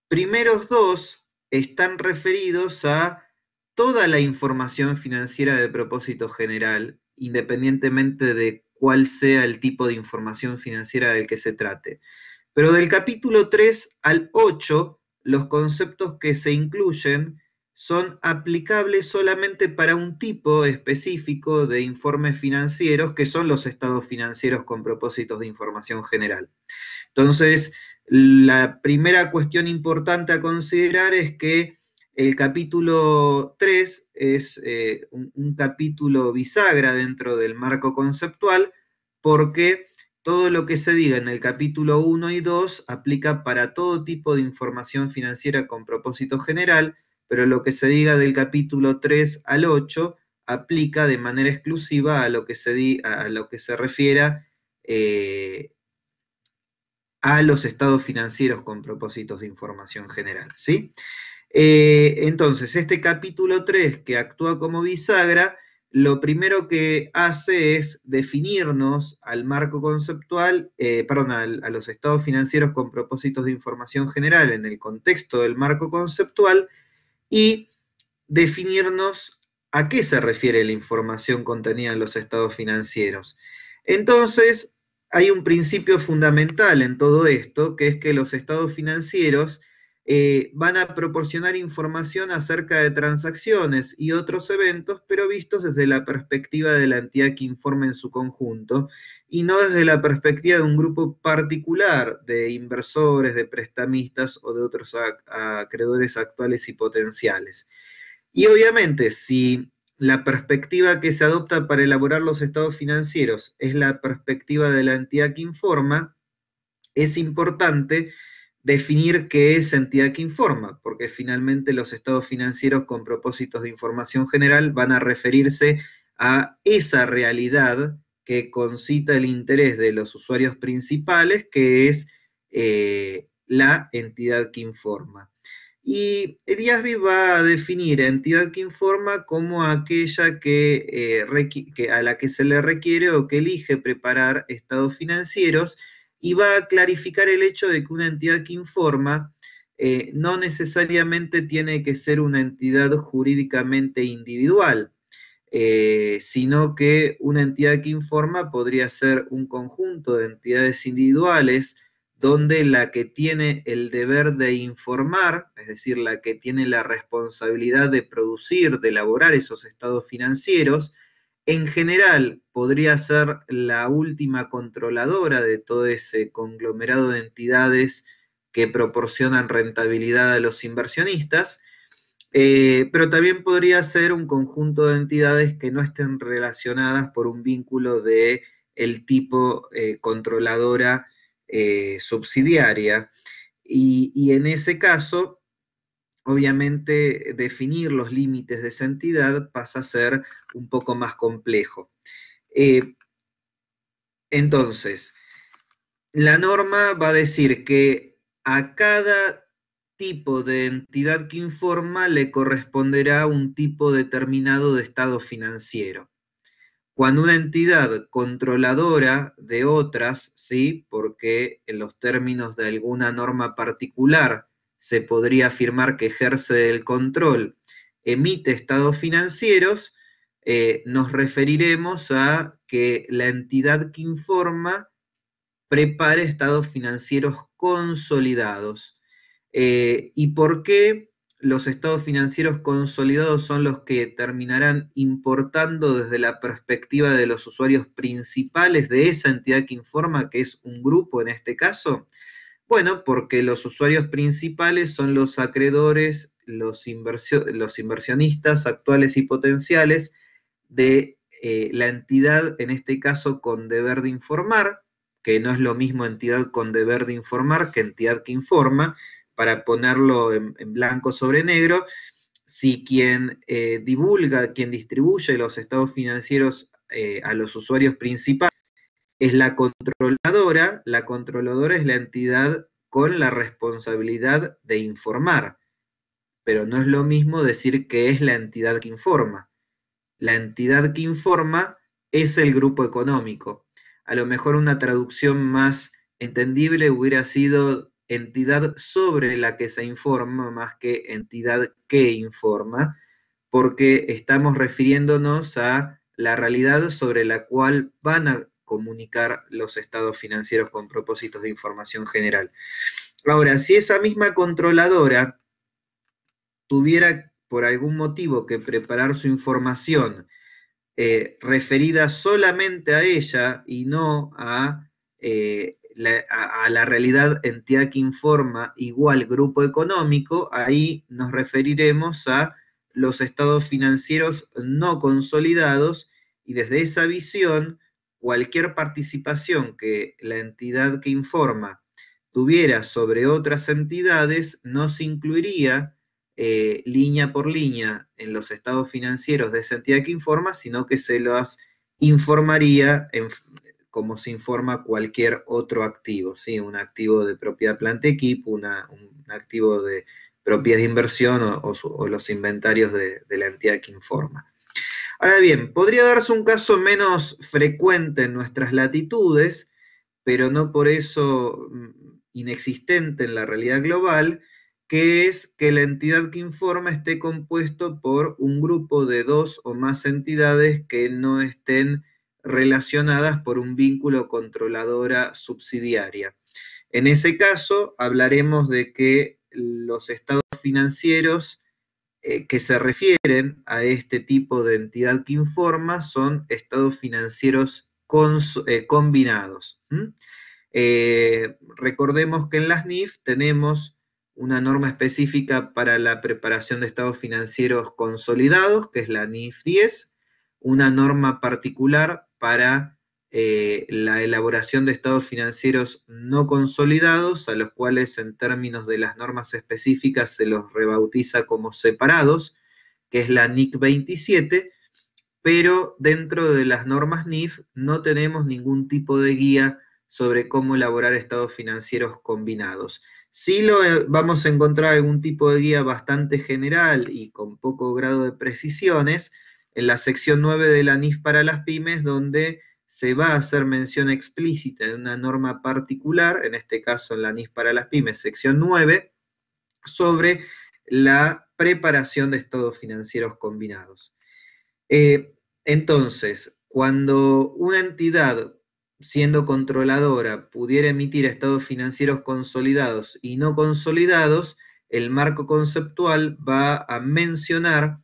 primeros 2 están referidos a toda la información financiera de propósito general, independientemente de cuál sea el tipo de información financiera del que se trate. Pero del capítulo 3 al 8, los conceptos que se incluyen son aplicables solamente para un tipo específico de informes financieros, que son los estados financieros con propósitos de información general. Entonces, la primera cuestión importante a considerar es que el capítulo 3 es un capítulo bisagra dentro del marco conceptual, porque todo lo que se diga en el capítulo 1 y 2 aplica para todo tipo de información financiera con propósito general, pero lo que se diga del capítulo 3 al 8 aplica de manera exclusiva a lo que se refiera a los estados financieros con propósitos de información general, ¿sí? Entonces, este capítulo 3, que actúa como bisagra, lo primero que hace es definirnos al marco conceptual, a los estados financieros con propósitos de información general en el contexto del marco conceptual y definirnos a qué se refiere la información contenida en los estados financieros. Entonces, hay un principio fundamental en todo esto, que es que los estados financieros van a proporcionar información acerca de transacciones y otros eventos, pero vistos desde la perspectiva de la entidad que informa en su conjunto, y no desde la perspectiva de un grupo particular de inversores, de prestamistas o de otros acreedores actuales y potenciales. Y obviamente, si la perspectiva que se adopta para elaborar los estados financieros es la perspectiva de la entidad que informa, es importante definir qué es entidad que informa, porque finalmente los estados financieros con propósitos de información general van a referirse a esa realidad que concita el interés de los usuarios principales, que es la entidad que informa. Y el IASB va a definir entidad que informa como aquella que a la que se le requiere o que elige preparar estados financieros, y va a clarificar el hecho de que una entidad que informa no necesariamente tiene que ser una entidad jurídicamente individual, sino que una entidad que informa podría ser un conjunto de entidades individuales donde la que tiene el deber de informar, es decir, la que tiene la responsabilidad de producir, de elaborar esos estados financieros, en general podría ser la última controladora de todo ese conglomerado de entidades que proporcionan rentabilidad a los inversionistas, pero también podría ser un conjunto de entidades que no estén relacionadas por un vínculo de el tipo controladora subsidiaria. Y en ese caso, obviamente, definir los límites de esa entidad pasa a ser un poco más complejo. Entonces, la norma va a decir que a cada tipo de entidad que informa le corresponderá un tipo determinado de estado financiero. Cuando una entidad controladora de otras, ¿sí? Porque en los términos de alguna norma particular se podría afirmar que ejerce el control, emite estados financieros, nos referiremos a que la entidad que informa prepare estados financieros consolidados. ¿Y por qué los estados financieros consolidados son los que terminarán importando desde la perspectiva de los usuarios principales de esa entidad que informa, que es un grupo en este caso? Bueno, porque los usuarios principales son los acreedores, los inversionistas actuales y potenciales de la entidad, en este caso con deber de informar, que no es lo mismo entidad con deber de informar que entidad que informa. Para ponerlo en blanco sobre negro, si quien divulga, quien distribuye los estados financieros a los usuarios principales es la controladora es la entidad con la responsabilidad de informar, pero no es lo mismo decir que es la entidad que informa. La entidad que informa es el grupo económico. A lo mejor una traducción más entendible hubiera sido entidad sobre la que se informa más que entidad que informa, porque estamos refiriéndonos a la realidad sobre la cual van a comunicar los estados financieros con propósitos de información general. Ahora, si esa misma controladora tuviera por algún motivo que preparar su información referida solamente a ella y no a la realidad entidad que informa igual grupo económico, ahí nos referiremos a los estados financieros no consolidados, y desde esa visión, cualquier participación que la entidad que informa tuviera sobre otras entidades no se incluiría línea por línea en los estados financieros de esa entidad que informa, sino que se las informaría como se informa cualquier otro activo, ¿sí? Un activo de propiedad planta equipo, un activo de propiedad de inversión o los inventarios de la entidad que informa. Ahora bien, podría darse un caso menos frecuente en nuestras latitudes, pero no por eso inexistente en la realidad global, que es que la entidad que informa esté compuesto por un grupo de 2 o más entidades que no estén relacionadas por un vínculo controladora subsidiaria. En ese caso, hablaremos de que los estados financieros que se refieren a este tipo de entidad que informa son estados financieros combinados. Recordemos que en las NIF tenemos una norma específica para la preparación de estados financieros consolidados, que es la NIF 10, una norma particular para la elaboración de estados financieros no consolidados, a los cuales en términos de las normas específicas se los rebautiza como separados, que es la NIC 27, pero dentro de las normas NIF no tenemos ningún tipo de guía sobre cómo elaborar estados financieros combinados. Sí vamos a encontrar algún tipo de guía bastante general y con poco grado de precisiones en la sección 9 de la NIF para las pymes, donde se va a hacer mención explícita de una norma particular, en este caso en la NIF para las pymes, sección 9, sobre la preparación de estados financieros combinados. Entonces, cuando una entidad, siendo controladora, pudiera emitir estados financieros consolidados y no consolidados, el marco conceptual va a mencionar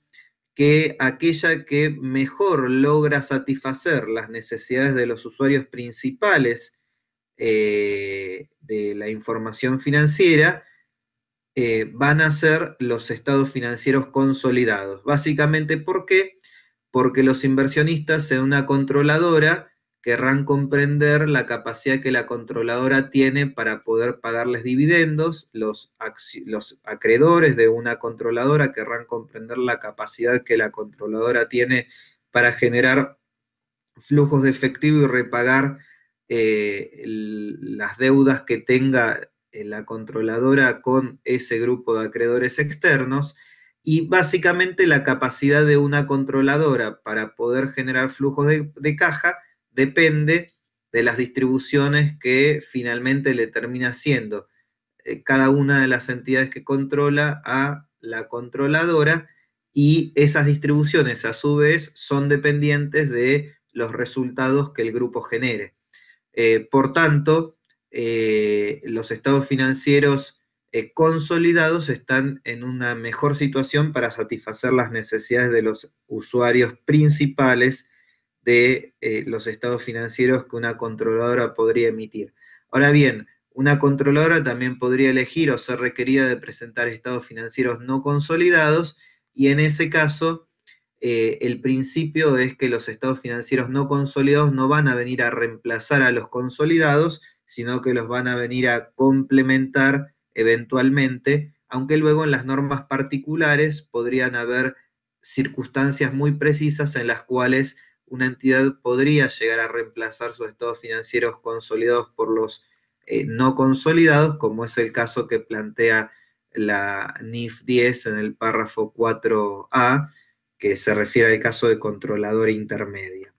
que aquella que mejor logra satisfacer las necesidades de los usuarios principales de la información financiera, van a ser los estados financieros consolidados. Básicamente, ¿por qué? Porque los inversionistas en una controladora querrán comprender la capacidad que la controladora tiene para poder pagarles dividendos, los acreedores de una controladora querrán comprender la capacidad que la controladora tiene para generar flujos de efectivo y repagar las deudas que tenga la controladora con ese grupo de acreedores externos, y básicamente la capacidad de una controladora para poder generar flujos de caja depende de las distribuciones que finalmente le termina haciendo cada una de las entidades que controla a la controladora, y esas distribuciones a su vez son dependientes de los resultados que el grupo genere. Por tanto, los estados financieros consolidados están en una mejor situación para satisfacer las necesidades de los usuarios principales de los estados financieros que una controladora podría emitir. Ahora bien, una controladora también podría elegir o ser requerida de presentar estados financieros no consolidados, y en ese caso el principio es que los estados financieros no consolidados no van a venir a reemplazar a los consolidados, sino que los van a venir a complementar eventualmente, aunque luego en las normas particulares podrían haber circunstancias muy precisas en las cuales una entidad podría llegar a reemplazar sus estados financieros consolidados por los no consolidados, como es el caso que plantea la NIF 10 en el párrafo 4A, que se refiere al caso de controladora intermedia.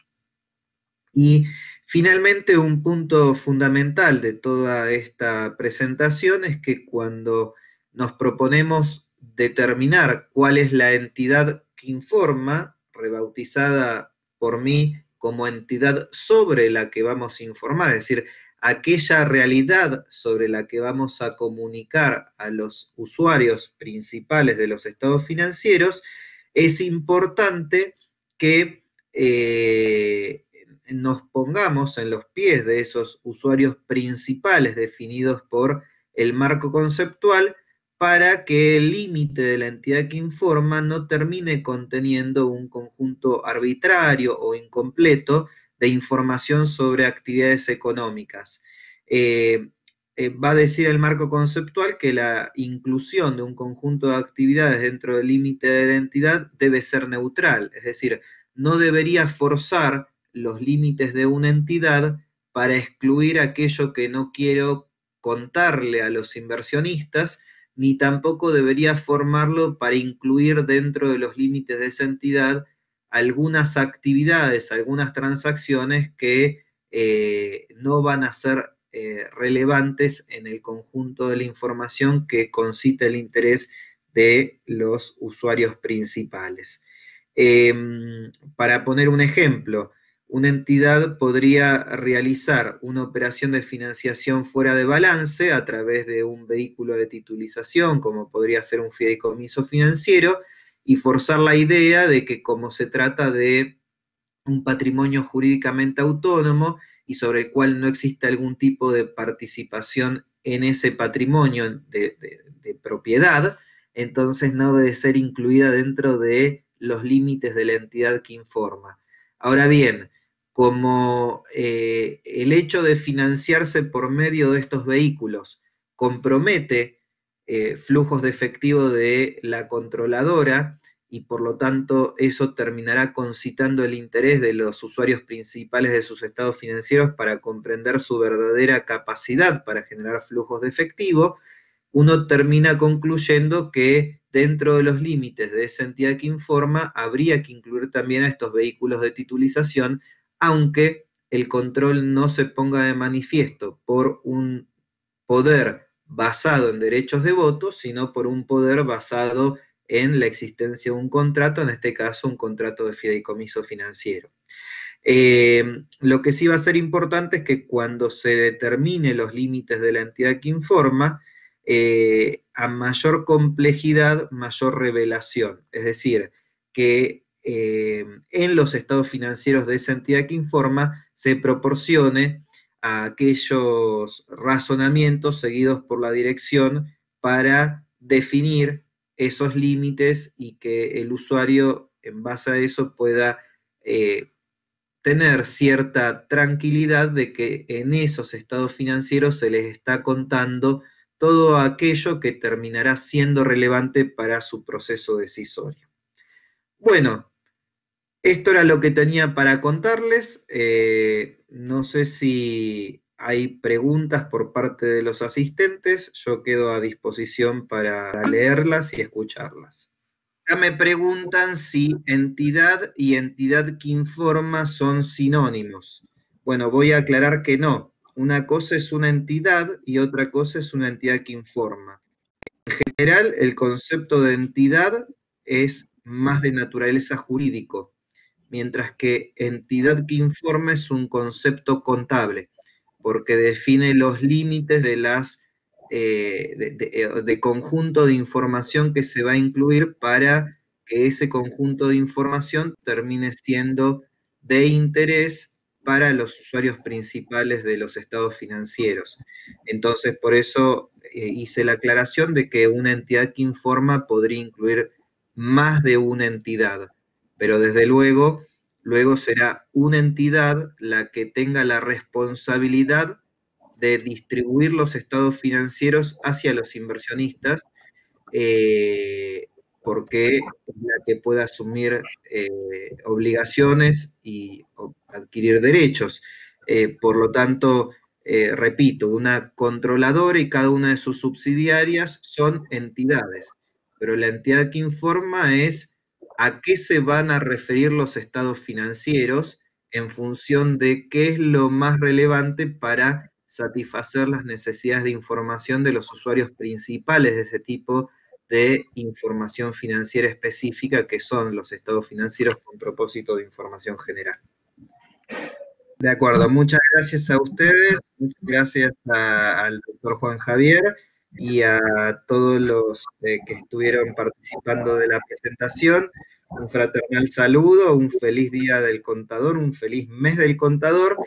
Y finalmente, un punto fundamental de toda esta presentación es que cuando nos proponemos determinar cuál es la entidad que informa, rebautizada por mí como entidad sobre la que vamos a informar, es decir, aquella realidad sobre la que vamos a comunicar a los usuarios principales de los estados financieros, es importante que nos pongamos en los pies de esos usuarios principales definidos por el marco conceptual, para que el límite de la entidad que informa no termine conteniendo un conjunto arbitrario o incompleto de información sobre actividades económicas. Va a decir el marco conceptual que la inclusión de un conjunto de actividades dentro del límite de la entidad debe ser neutral, es decir, no debería forzar los límites de una entidad para excluir aquello que no quiero contarle a los inversionistas, ni tampoco debería formarlo para incluir dentro de los límites de esa entidad algunas actividades, algunas transacciones que no van a ser relevantes en el conjunto de la información que concita el interés de los usuarios principales. Para poner un ejemplo, una entidad podría realizar una operación de financiación fuera de balance a través de un vehículo de titulización, como podría ser un fideicomiso financiero, y forzar la idea de que, como se trata de un patrimonio jurídicamente autónomo y sobre el cual no existe algún tipo de participación en ese patrimonio de propiedad, entonces no debe ser incluida dentro de los límites de la entidad que informa. Ahora bien, como el hecho de financiarse por medio de estos vehículos compromete flujos de efectivo de la controladora, y por lo tanto eso terminará concitando el interés de los usuarios principales de sus estados financieros para comprender su verdadera capacidad para generar flujos de efectivo, uno termina concluyendo que dentro de los límites de esa entidad que informa habría que incluir también a estos vehículos de titulización, aunque el control no se ponga de manifiesto por un poder basado en derechos de voto, sino por un poder basado en la existencia de un contrato, en este caso un contrato de fideicomiso financiero. Lo que sí va a ser importante es que cuando se determine los límites de la entidad que informa, a mayor complejidad, mayor revelación. Es decir, que en los estados financieros de esa entidad que informa se proporcione a aquellos razonamientos seguidos por la dirección para definir esos límites y que el usuario en base a eso pueda tener cierta tranquilidad de que en esos estados financieros se les está contando todo aquello que terminará siendo relevante para su proceso decisorio. Bueno, esto era lo que tenía para contarles. No sé si hay preguntas por parte de los asistentes. Yo quedo a disposición para leerlas y escucharlas. Acá me preguntan si entidad y entidad que informa son sinónimos. Bueno, voy a aclarar que no. Una cosa es una entidad y otra cosa es una entidad que informa. En general, el concepto de entidad es más de naturaleza jurídico, mientras que entidad que informa es un concepto contable, porque define los límites de las de conjunto de información que se va a incluir para que ese conjunto de información termine siendo de interés para los usuarios principales de los estados financieros. Entonces, por eso hice la aclaración de que una entidad que informa podría incluir más de una entidad, pero desde luego será una entidad la que tenga la responsabilidad de distribuir los estados financieros hacia los inversionistas, porque es la que puede asumir obligaciones y adquirir derechos. Por lo tanto, repito, una controladora y cada una de sus subsidiarias son entidades, pero la entidad que informa es a qué se van a referir los estados financieros en función de qué es lo más relevante para satisfacer las necesidades de información de los usuarios principales de ese tipo de información financiera específica, que son los estados financieros con propósito de información general. De acuerdo, muchas gracias a ustedes, muchas gracias al doctor Juan Javier y a todos los que estuvieron participando de la presentación. Un fraternal saludo, un feliz día del contador, un feliz mes del contador.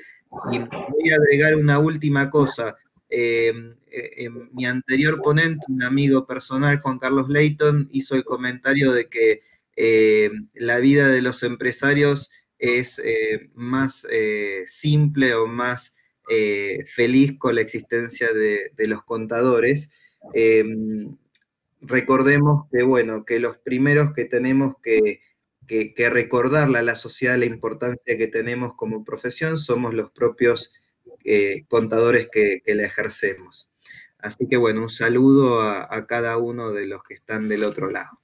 Y voy a agregar una última cosa. Mi anterior ponente, un amigo personal, Juan Carlos Leighton, hizo el comentario de que la vida de los empresarios es más simple o más feliz con la existencia de los contadores. Recordemos que, bueno, que los primeros que tenemos que recordarle a la sociedad la importancia que tenemos como profesión somos los propios contadores que la ejercemos. Así que, bueno, un saludo a cada uno de los que están del otro lado.